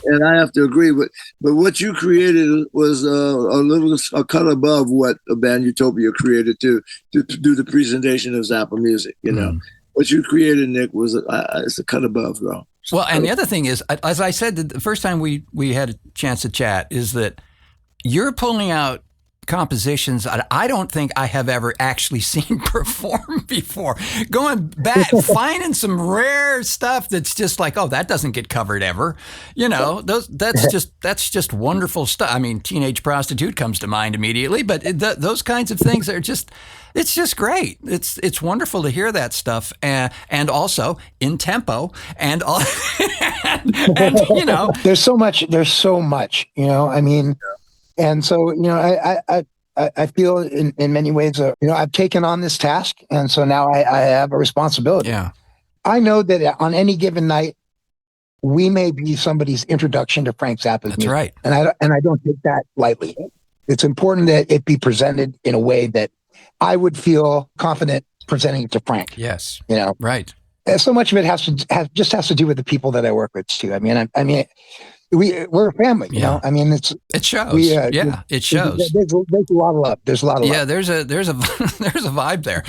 And I have to agree with, but what you created was a cut above what a Band Utopia created to do the presentation of Zappa music. What you created, Nick, was it's a cut above, bro. Well, and the other thing is, as I said the first time we had a chance to chat, is that you're pulling out compositions I don't think I have ever actually seen perform before. Going back, finding some rare stuff that's just like, oh, that doesn't get covered ever. That's just wonderful stuff. I mean, Teenage Prostitute comes to mind immediately, but those kinds of things are just, it's just great. It's wonderful to hear that stuff, and also in tempo and all. and there's so much. I mean. And so, I feel in many ways, I've taken on this task. And so now I have a responsibility. Yeah. I know that on any given night, we may be somebody's introduction to Frank Zappa's music. Right. And I don't take that lightly. It's important that it be presented in a way that I would feel confident presenting it to Frank. Yes. Right. And so much of it has to do with the people that I work with too. I mean, we're a family, you know. I mean, it shows. It shows. There's a lot of love. There's a lot of love. Yeah, there's a vibe there.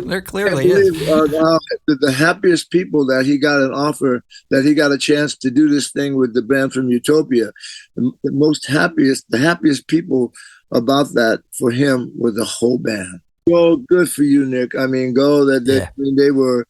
there clearly is. The happiest people that he got an offer, that he got a chance to do this thing with the Band from Utopia, the happiest people about that for him were the whole band. Well, good for you, Nick. I mean, they were,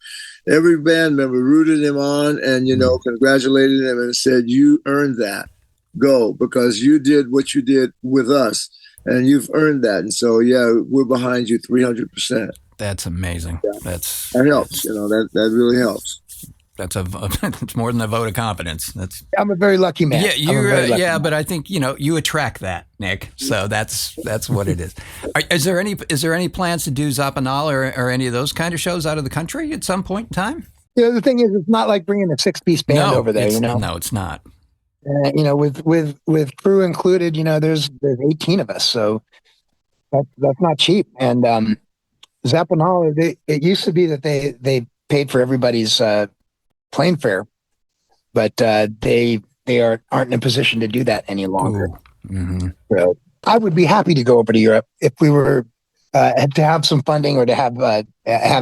every band member rooted him on and, congratulated him and said, you earned that. Go, because you did what you did with us and you've earned that. And so, we're behind you 300%. That's amazing. Yeah. That helps. That really helps. It's more than a vote of confidence. I'm a very lucky man. Yeah, but I think you attract that, Nick. So that's what it is. Is there any plans to do Zappanal or any of those kind of shows out of the country at some point in time? The thing is, it's not like bringing a 6-piece band over there. No, it's not. With crew included, there's 18 of us, so that's not cheap. And Zappanal, it used to be that they paid for everybody's plane fare, but they aren't in a position to do that any longer. Mm-hmm. So I would be happy to go over to Europe if we were to have some funding or to have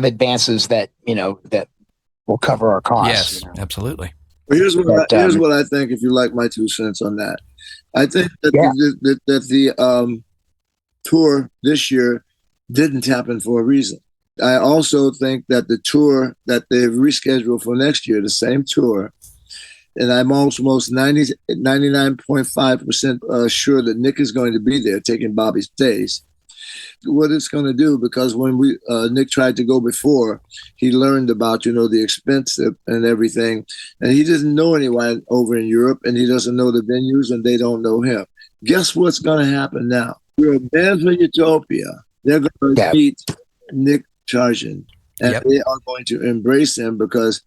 advances that that will cover our costs. Yes, absolutely. Well, here's what I think. If you like my 2 cents on that, I think that the tour this year didn't happen for a reason. I also think that the tour that they've rescheduled for next year, the same tour, and I'm almost 99.5% sure that Nick is going to be there taking Bobby's days. What it's going to do, because when Nick tried to go before, he learned about, the expense and everything, and he doesn't know anyone over in Europe, and he doesn't know the venues, and they don't know him. Guess what's going to happen now? We're a Band for Utopia. They're going to meet Nick Chargin, and they are going to embrace him because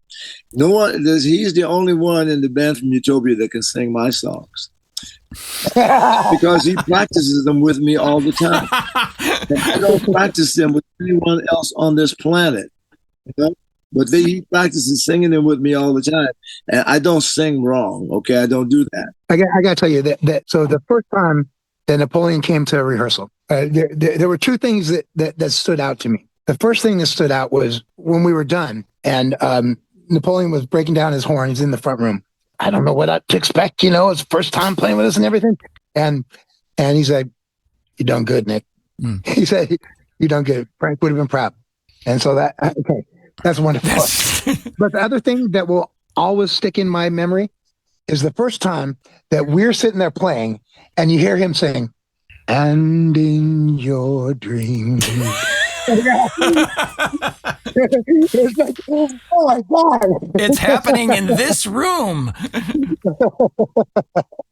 he's the only one in the Band from Utopia that can sing my songs. Because he practices them with me all the time. And I don't practice them with anyone else on this planet. But he practices singing them with me all the time. And I don't sing wrong, okay? I don't do that. I got to tell you that so the first time that Napoleon came to a rehearsal, there were 2 things that stood out to me. The first thing that stood out was when we were done and Napoleon was breaking down his horn. He's in the front room. I don't know what to expect, it's first time playing with us and everything. And he said, "You done good, Nick." He said, "You done good." Frank would have been proud. And so that's wonderful. But the other thing that will always stick in my memory is the first time that we're sitting there playing and you hear him saying, And in your dreams. It's like, oh my God. It's happening in this room.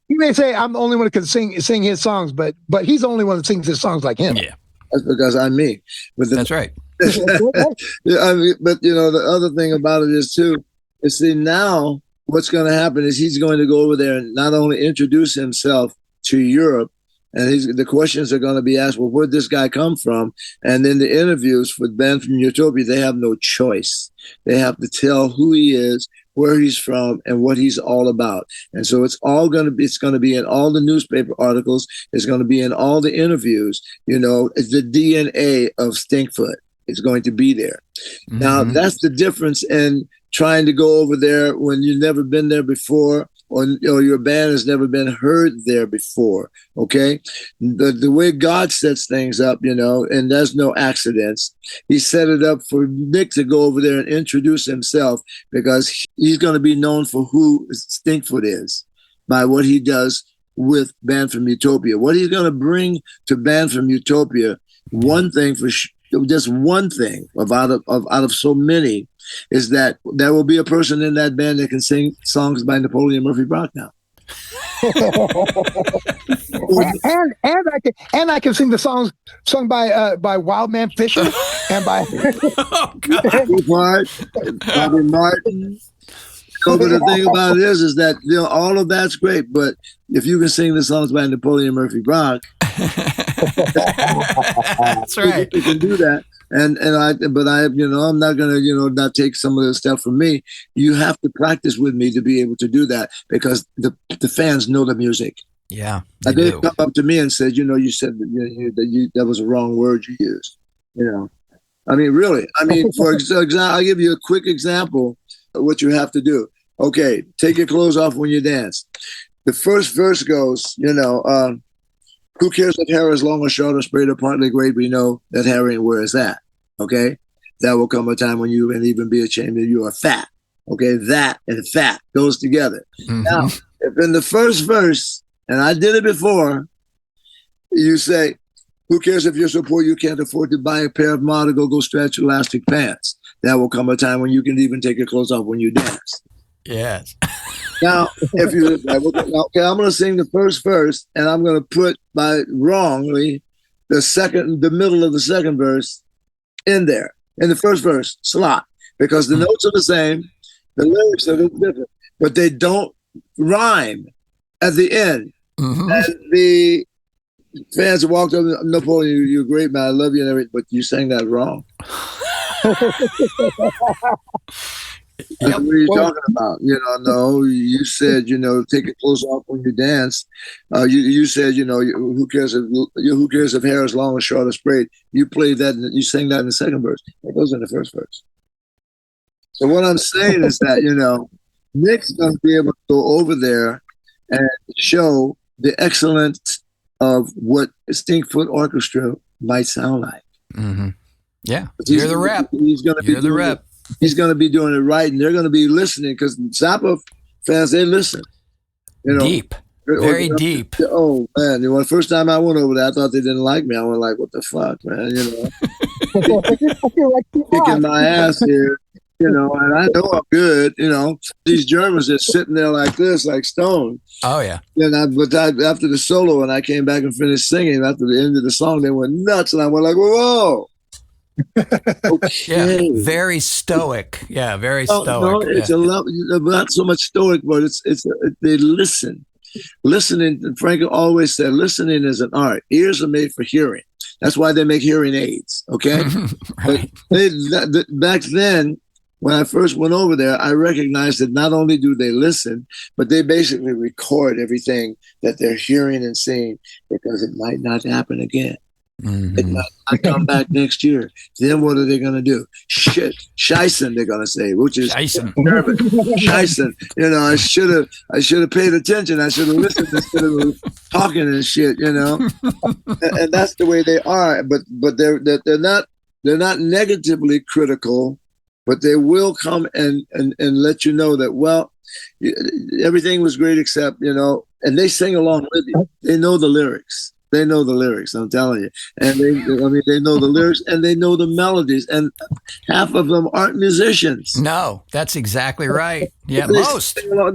You may say I'm the only one who can sing his songs, but he's the only one that sings his songs like him. Yeah. That's because I'm me. That's right. Yeah, I mean, but the other thing about it is too, is see now what's going to happen is he's going to go over there and not only introduce himself to Europe, and the questions are going to be asked, well, where'd this guy come from? And then the interviews for the band from Utopia, they have no choice. They have to tell who he is, where he's from, and what he's all about. And so it's going to be in all the newspaper articles. It's going to be in all the interviews. It's the DNA of Stinkfoot. It's going to be there. Mm-hmm. Now, that's the difference in trying to go over there when you've never been there before, or your band has never been heard there before, okay? The way God sets things up, and there's no accidents. He set it up for Nick to go over there and introduce himself because he's going to be known for who Stinkfoot is by what he does with Band from Utopia. What he's going to bring to Band from Utopia, one thing for just one thing out of so many, is that there will be a person in that band that can sing songs by Napoleon Murphy Brock now. and I can sing the songs sung by Wildman Fisher and by Bobby Martin. But the thing about it is that all of that's great, but if you can sing the songs by Napoleon Murphy Brock, that's right. You can do that. I'm not going to, not take some of the stuff from me. You have to practice with me to be able to do that because the fans know the music. Yeah. They come up to me and said, you said that was a wrong word you used. I mean, really. I mean, for example, I'll give you a quick example of what you have to do. Okay, take your clothes off when you dance. The first verse goes, who cares if hair is long or short or straight or partly gray? We know that hair ain't where it's at. Okay? That will come a time when you can even be ashamed that you are fat. Okay? That and fat goes together. Mm-hmm. Now, if in the first verse, and I did it before, you say, who cares if you're so poor you can't afford to buy a pair of model go stretch elastic pants? That will come a time when you can even take your clothes off when you dance. Yes. Now, if you okay, I'm going to sing the first verse, and I'm going to put wrongly the middle of the second verse in there in the first verse slot because the notes are the same, the lyrics are different, but they don't rhyme at the end. Mm-hmm. And the fans walked up, Napoleon, you're great, man, I love you and everything, but you sang that wrong. Yep. What are you talking about? No, you said, take your clothes off when you dance. You said, who cares if hair is long or short or straight? You played that, you sang that in the second verse. That goes in the first verse. So what I'm saying is that, Nick's going to be able to go over there and show the excellence of what Stinkfoot Orchestra might sound like. Mm-hmm. Yeah, you're the rep. You're the rep. He's going to be doing it right, and they're going to be listening because Zappa fans, they listen. Deep. Very deep. Oh, man. The first time I went over there, I thought they didn't like me. I went like, what the fuck, man? Kicking my ass here, and I know I'm good, These Germans are sitting there like this, like stone. Oh, yeah. But after the solo, and I came back and finished singing, after the end of the song, they went nuts, and I went like, whoa. Okay. Yeah, very stoic. Yeah, very stoic. No, it's not so much stoic, but they listen. Listening, Frank always said, listening is an art. Ears are made for hearing. That's why they make hearing aids. Okay, right. But back then, when I first went over there, I recognized that not only do they listen, but they basically record everything that they're hearing and seeing because it might not happen again. Mm-hmm. It might not come back next year. Then what are they going to do? Shit, Scheissen, they're going to say, which is Scheissen. I should have paid attention. I should have listened instead of talking and shit. And that's the way they are. But they're not negatively critical, but they will come and let you know that everything was great except and they sing along with you. They know the lyrics. They know the lyrics, I'm telling you. And they know the lyrics and they know the melodies. And half of them aren't musicians. No, that's exactly right. Yeah, They most. know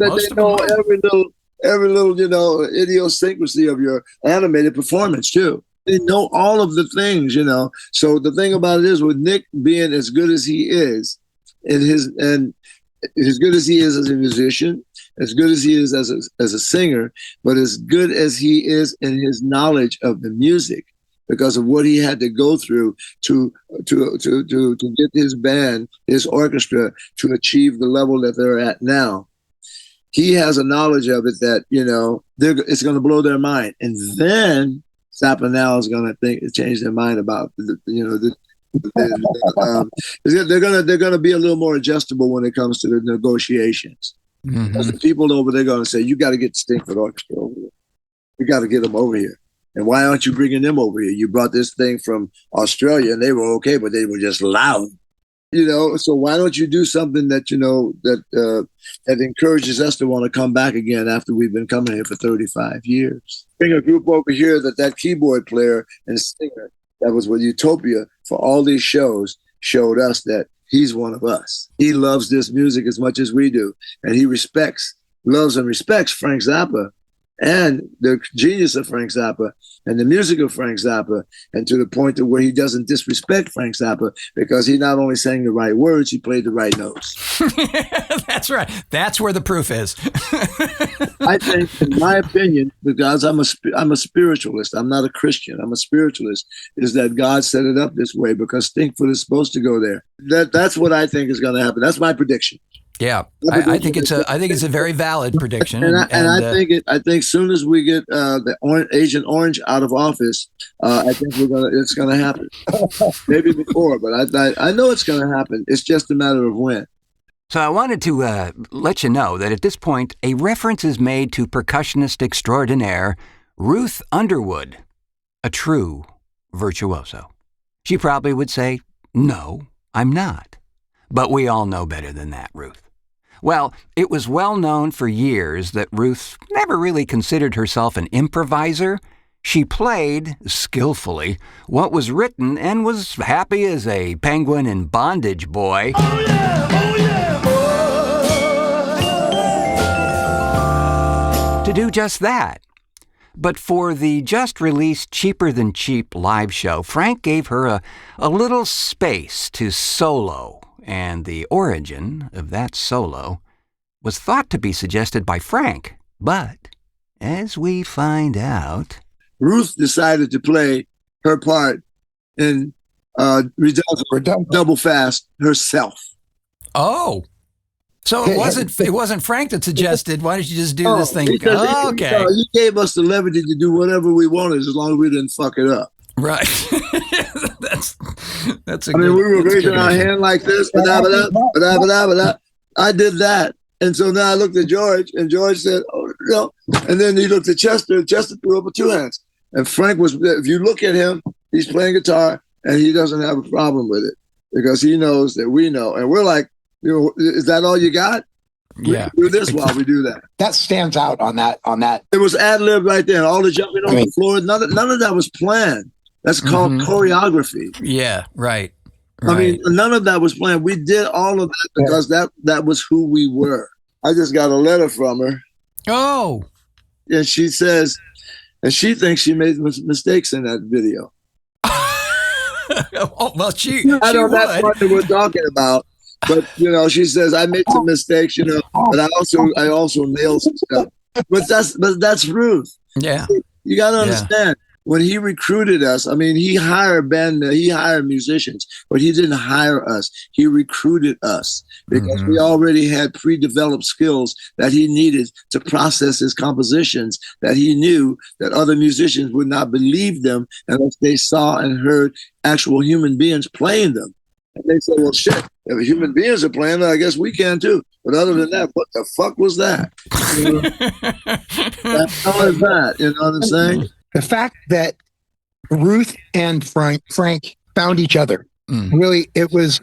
every little, idiosyncrasy of your animated performance too. They know all of the things, So the thing about it is, with Nick being as good as he is, and as good as he is as a musician, as good as he is as a singer, but as good as he is in his knowledge of the music, because of what he had to go through to get his band, his orchestra, to achieve the level that they're at now. He has a knowledge of it that it's going to blow their mind, and then Zappa now is going to change their mind about they're gonna be a little more adjustable when it comes to the negotiations. Mm-hmm. Because the people over there are gonna say, you got to get the Stinkford Orchestra over here. You got to get them over here. And why aren't you bringing them over here? You brought this thing from Australia and they were okay, but they were just loud. So why don't you do something that that encourages us to want to come back again after we've been coming here for 35 years? Bring a group over here that keyboard player and singer that was with Utopia for all these shows showed us that he's one of us. He loves this music as much as we do. And he loves and respects Frank Zappa and the genius of Frank Zappa and the music of Frank Zappa, and to the point to where he doesn't disrespect Frank Zappa because he not only sang the right words, he played the right notes. That's right. That's where the proof is. I think, in my opinion, because I'm a spiritualist, I'm not a Christian, I'm a spiritualist, is that God set it up this way because Stinkford is supposed to go there. That's what I think is going to happen. That's my prediction. Yeah, I think it's a very valid prediction, I think soon as we get the Agent Orange out of office, I think it's gonna happen. Maybe before, but I know it's gonna happen. It's just a matter of when. So I wanted to let you know that at this point, a reference is made to percussionist extraordinaire Ruth Underwood, a true virtuoso. She probably would say, "No, I'm not," but we all know better than that, Ruth. Well, it was well known for years that Ruth never really considered herself an improviser. She played, skillfully, what was written and was happy as a penguin in bondage boy. Oh yeah, oh yeah, to do just that. But for the just-released Cheaper Than Cheap live show, Frank gave her a little space to solo. And the origin of that solo was thought to be suggested by Frank. But, as we find out, Ruth decided to play her part in Double Fast herself. Oh. So it wasn't Frank that suggested, why don't you just do this thing? Okay. He gave us the liberty to do whatever we wanted as long as we didn't fuck it up. Right. That's a we were raising our hand like this. I did that. And so now I looked at George, and George said, "Oh, no." And then he looked at Chester, and Chester threw up with two hands. And Frank if you look at him, he's playing guitar, and he doesn't have a problem with it because he knows that we know. And we're like, is that all you got? Yeah. We do this while we do that. That stands out on that. It was ad-lib right there. All the jumping on the floor, none of that was planned. That's called choreography. Yeah, right. I mean, none of that was planned. We did all of that because that was who we were. I just got a letter from her. Oh. And she says, and she thinks she made mistakes in that video. Oh, well, I know that's what we're talking about. But, she says, I made some mistakes, but I also nailed some stuff. But that's Ruth. Yeah. You got to understand. When he recruited us, he hired musicians, but he didn't hire us. He recruited us because we already had pre-developed skills that he needed to process his compositions, that he knew that other musicians would not believe them unless they saw and heard actual human beings playing them. And they said, well, shit, if human beings are playing them, I guess we can too. But other than that, what the fuck was that? How is that? You know what I'm saying? The fact that Ruth and Frank found each other, really, it was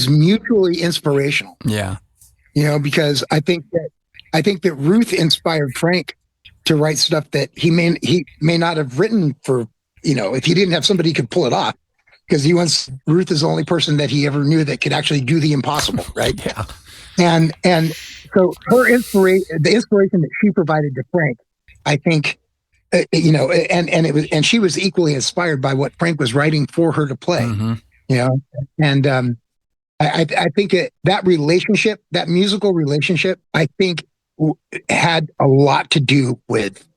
mutually inspirational. Yeah, because I think that Ruth inspired Frank to write stuff that he may not have written for, if he didn't have somebody who could pull it off. Because Ruth is the only person that he ever knew that could actually do the impossible, right? Yeah. And so the inspiration that she provided to Frank, I think, and she was equally inspired by what Frank was writing for her to play, and I think that relationship, that musical relationship, I think had a lot to do with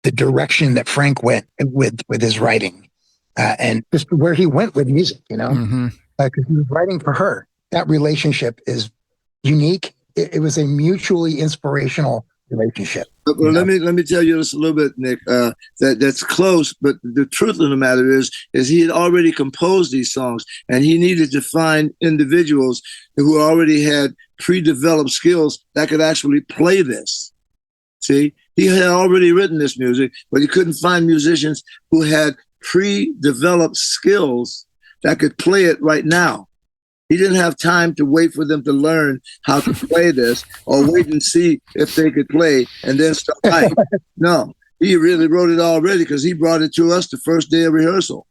the direction that Frank went with his writing, and just where he went with music, because he was writing for her. That relationship is unique. It was a mutually inspirational relationship. Well, let me tell you this a little bit, Nick. That's close, but the truth of the matter is he had already composed these songs, and he needed to find individuals who already had pre-developed skills that could actually play this. See, he had already written this music, but he couldn't find musicians who had pre-developed skills that could play it right now. He didn't have time to wait for them to learn how to play this or wait and see if they could play and then start writing. No, he really wrote it already because he brought it to us the first day of rehearsal.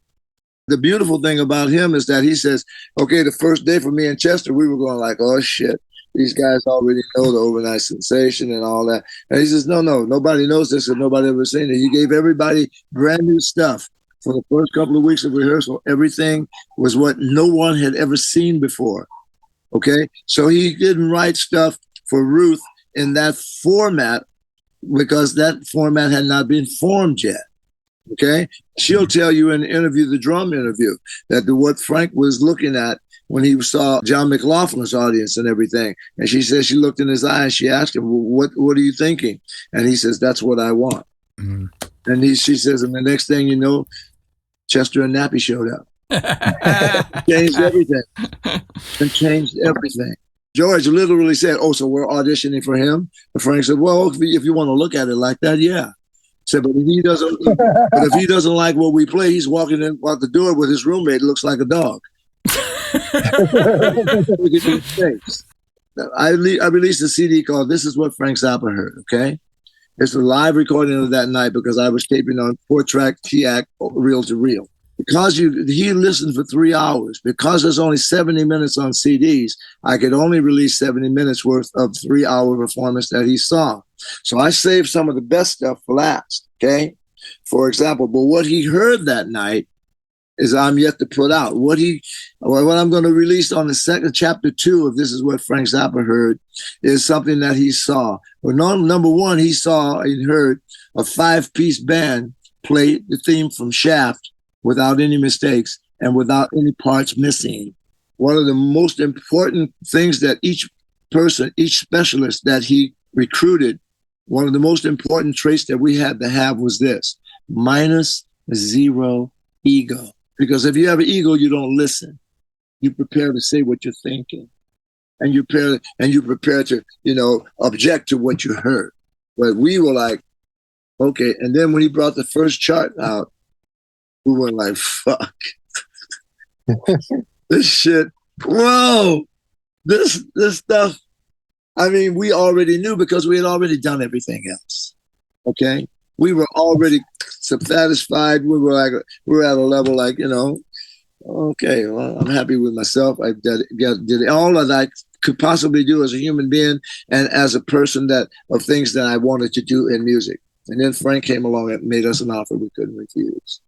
The beautiful thing about him is that he says, okay, the first day for me and Chester, we were going like, oh, shit. These guys already know the Over-nite Sensation and all that. And he says, no, nobody knows this and nobody ever seen it. He gave everybody brand new stuff. For the first couple of weeks of rehearsal, everything was what no one had ever seen before. Okay? So he didn't write stuff for Ruth in that format because that format had not been formed yet. Okay? She'll tell you in the interview, the drum interview, that what Frank was looking at when he saw John McLaughlin's audience and everything. And she says she looked in his eye and she asked him, well, what are you thinking? And he says, that's what I want. Mm-hmm. And she says, and the next thing you know, Chester and Nappy showed up. Changed everything. And changed everything. George literally said, oh, so we're auditioning for him? And Frank said, well, if you want to look at it like that, yeah. Said, but if he doesn't like what we play, he's walking in out the door with his roommate, looks like a dog. I released a CD called This Is What Frank Zappa Heard, okay? It's a live recording of that night because I was taping on 4-track TAC reel to reel. Because he listened for 3 hours, because there's only 70 minutes on CDs, I could only release 70 minutes worth of 3-hour performance that he saw. So I saved some of the best stuff for last, okay? For example, but what he heard that night is I'm yet to put out. What I'm going to release on the second chapter 2 of This Is What Frank Zappa Heard is something that he saw. Well, number one, he saw and heard a 5-piece band play the theme from Shaft without any mistakes and without any parts missing. One of the most important things that each person, each specialist that he recruited, one of the most important traits that we had to have was this: -0 ego. Because if you have an ego, you don't listen. You prepare to say what you're thinking. And you prepare to, object to what you heard. But we were like, okay. And then when he brought the first chart out, we were like, fuck. This shit, whoa. This stuff, I mean, we already knew because we had already done everything else. Okay? We were already satisfied. We were at a level like, okay, well, I'm happy with myself. I did all that I could possibly do as a human being and as a person of things that I wanted to do in music. And then Frank came along and made us an offer we couldn't refuse.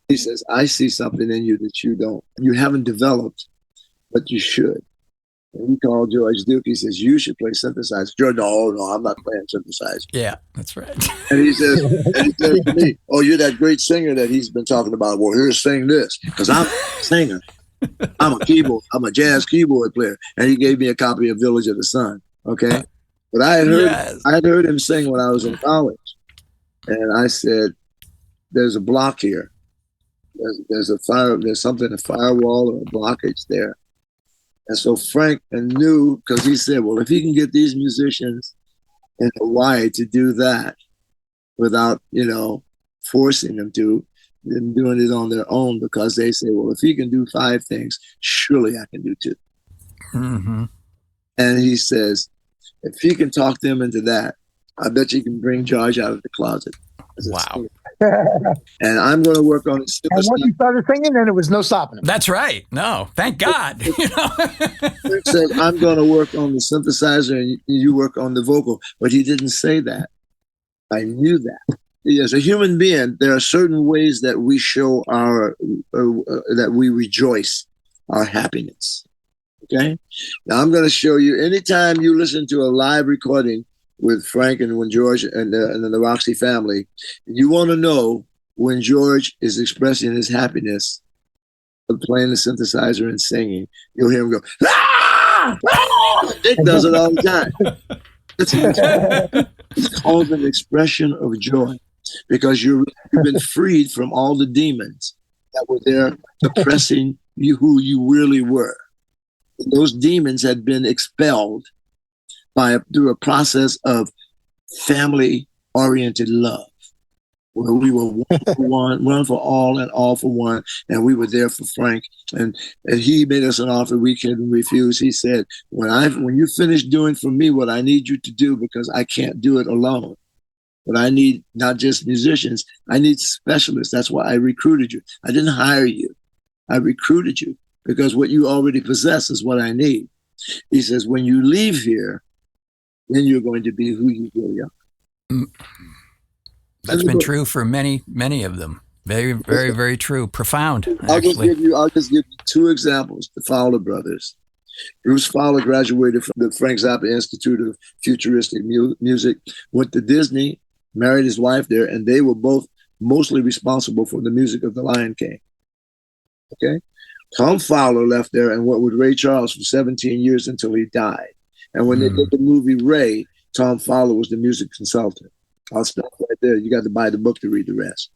He says, I see something in you that you haven't developed, but you should. And he called George Duke. He says, you should play synthesizer. George, no, I'm not playing synthesizer. Yeah, that's right. And he says to me, oh, you're that great singer that he's been talking about. Well, here's sing this, because I'm a singer. I'm a jazz keyboard player. And he gave me a copy of Village of the Sun. Okay. But I had heard him sing when I was in college. And I said, there's a block here. There's a firewall or a blockage there. And so Frank knew, because he said, well, if he can get these musicians in Hawaii to do that without, forcing them to, and doing it on their own, because they say, well, if he can do 5 things, surely I can do 2. Mm-hmm. And he says, if he can talk them into that, I bet you can bring George out of the closet. Wow. And I'm going to work on it. And once he started singing, then it was no stopping him. That's right. No, thank God. Frank said, I'm going to work on the synthesizer and you work on the vocal. But he didn't say that. I knew that. As a human being, there are certain ways that we show that we rejoice our happiness. Okay? Now I'm going to show you, anytime you listen to a live recording with Frank and when George and the Roxy family, you want to know when George is expressing his happiness of playing the synthesizer and singing. You'll hear him go, ah! Ah! Dick does it all the time. It's called an expression of joy because you've been freed from all the demons that were there oppressing you, who you really were. Those demons had been expelled through a process of family-oriented love, where we were one for one for all, and all for one, and we were there for Frank. And he made us an offer we couldn't refuse. He said, "When you finish doing for me what I need you to do, because I can't do it alone, but I need not just musicians, I need specialists. That's why I recruited you. I didn't hire you. I recruited you because what you already possess is what I need." He says, "When you leave here, then you're going to be who you really are." That's been true for many, many of them. Very, very, very true. Profound, I'll just actually. give you two examples. The Fowler brothers. Bruce Fowler graduated from the Frank Zappa Institute of Futuristic Music, went to Disney, married his wife there, and they were both mostly responsible for the music of The Lion King. Okay? Tom Fowler left there and went with Ray Charles for 17 years until he died. And when they did the movie Ray, Tom Fowler was the music consultant. I'll stop right there. You got to buy the book to read the rest.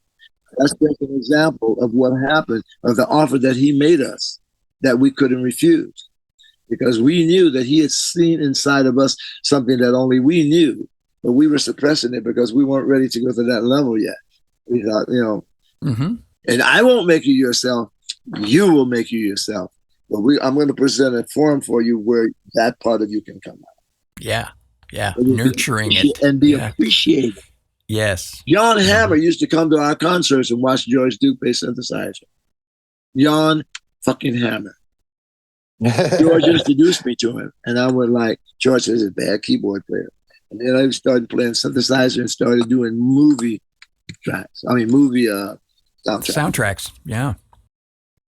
That's just an example of what happened, of the offer that he made us that we couldn't refuse. Because we knew that he had seen inside of us something that only we knew, but we were suppressing it because we weren't ready to go to that level yet. We thought, and I won't make you yourself. You will make you yourself. But I'm going to present a forum for you where that part of you can come out. Yeah. Nurturing it. And be appreciated. Yes. John Hammer used to come to our concerts and watch George Duke play synthesizer. John fucking Hammer. George introduced me to him. And I was like, George is a bad keyboard player. And then I started playing synthesizer and started doing movie soundtracks. Yeah.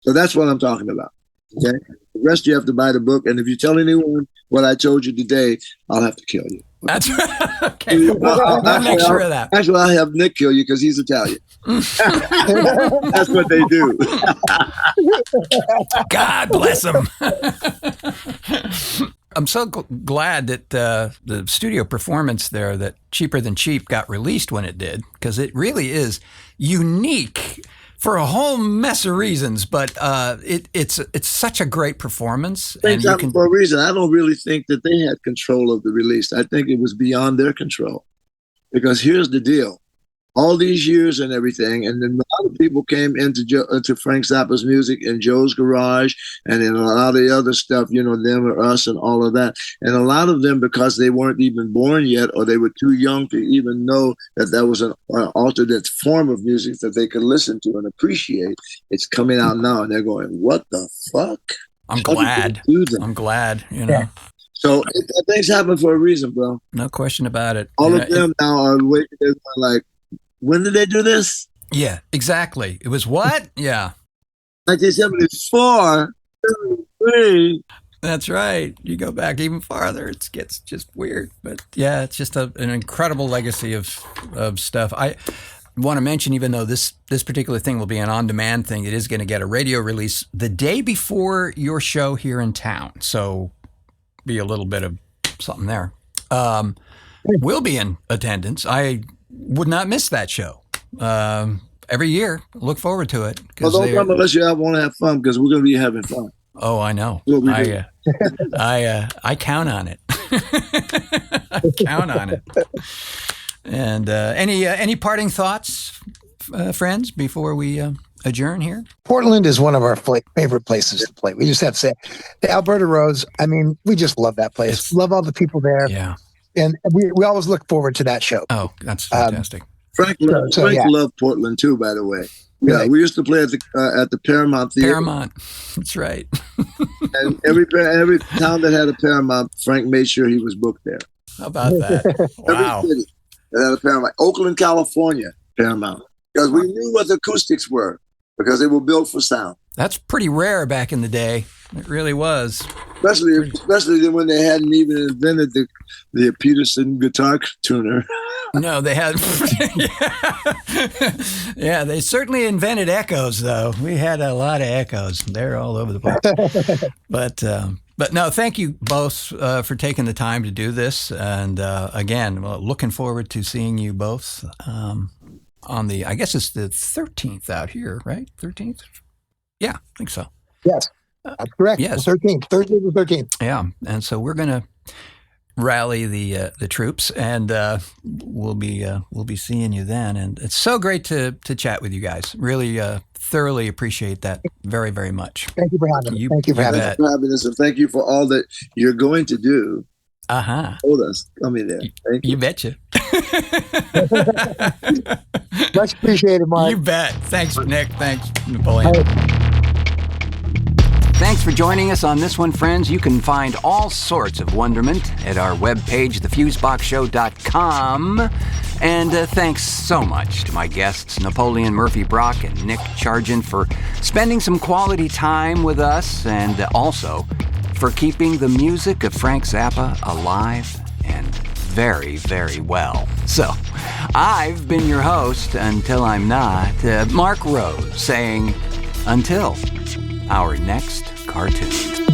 So that's what I'm talking about. Okay. The rest you have to buy the book. And if you tell anyone what I told you today, I'll have to kill you. That's right. Okay. I'll make sure of that. Actually, I'll have Nick kill you because he's Italian. That's what they do. God bless him. I'm so glad that the studio performance there, that Cheaper Than Cheap, got released when it did, because it really is unique for a whole mess of reasons. But it's such a great performance. And for a reason. I don't really think that they had control of the release. I think it was beyond their control. Because here's the deal. All these years and everything, and then a lot of people came into Frank Zappa's music in Joe's Garage and in a lot of the other stuff, Them or Us and all of that. And a lot of them, because they weren't even born yet, or they were too young to even know that was an alternate form of music that they could listen to and appreciate. It's coming out now, and they're going, "What the fuck?" I'm glad. I'm glad, Yeah. So things happen for a reason, bro. No question about it. All of them now are waiting. They're like, when did they do this? Yeah, exactly. It was what? Yeah. 1974. 73. That's right. You go back even farther, it gets just weird. But yeah, it's just an incredible legacy of stuff. I want to mention, even though this particular thing will be an on-demand thing, it is going to get a radio release the day before your show here in town. So be a little bit of something there. We'll be in attendance. I would not miss that show. Every year, look forward to it. Well, don't come unless you want to have fun, because we're going to be having fun. Oh, I know. I count on it. I count on it. And any parting thoughts, friends, before we adjourn here? Portland is one of our favorite places to play. We just have to say, the Alberta Roads. I mean, we just love that place. Love all the people there. Yeah. and we always look forward to that show. Oh, that's fantastic. Frank loved Portland too, by the way. Really? Yeah, we used to play at the Paramount Theater. Paramount, that's right. And every town that had a Paramount, Frank made sure he was booked there. How about that? Wow. Every city that had a Paramount. Oakland, California, Paramount. Because we knew what the acoustics were, because they were built for sound. That's pretty rare back in the day. It really was. Especially when they hadn't even invented the Peterson guitar tuner. No, they had. Yeah, they certainly invented echoes, though. We had a lot of echoes. They're all over the place. But no, thank you both for taking the time to do this. And again, looking forward to seeing you both on the, I guess it's the 13th out here, right? 13th? Yeah, I think so. Yes, that's correct. Yes. The 13th, Thursday the 13th. Yeah, and so we're going to rally the troops, and we'll be seeing you then. And it's so great to chat with you guys. Really thoroughly appreciate that very, very much. Thank you for having us. Thank you for having us. Thank you for having us, and thank you for all that you're going to do. Hold us. Tell me there. Thank you. You betcha. Much appreciated, Mark. You bet. Thanks, Nick. Thanks, Napoleon. Thanks for joining us on this one, friends. You can find all sorts of wonderment at our webpage, thefuseboxshow.com. And thanks so much to my guests, Napoleon Murphy Brock and Nick Chargin, for spending some quality time with us, and also for keeping the music of Frank Zappa alive and very, very well. So, I've been your host, until I'm not, Marc Rose, saying, until our next cartoon.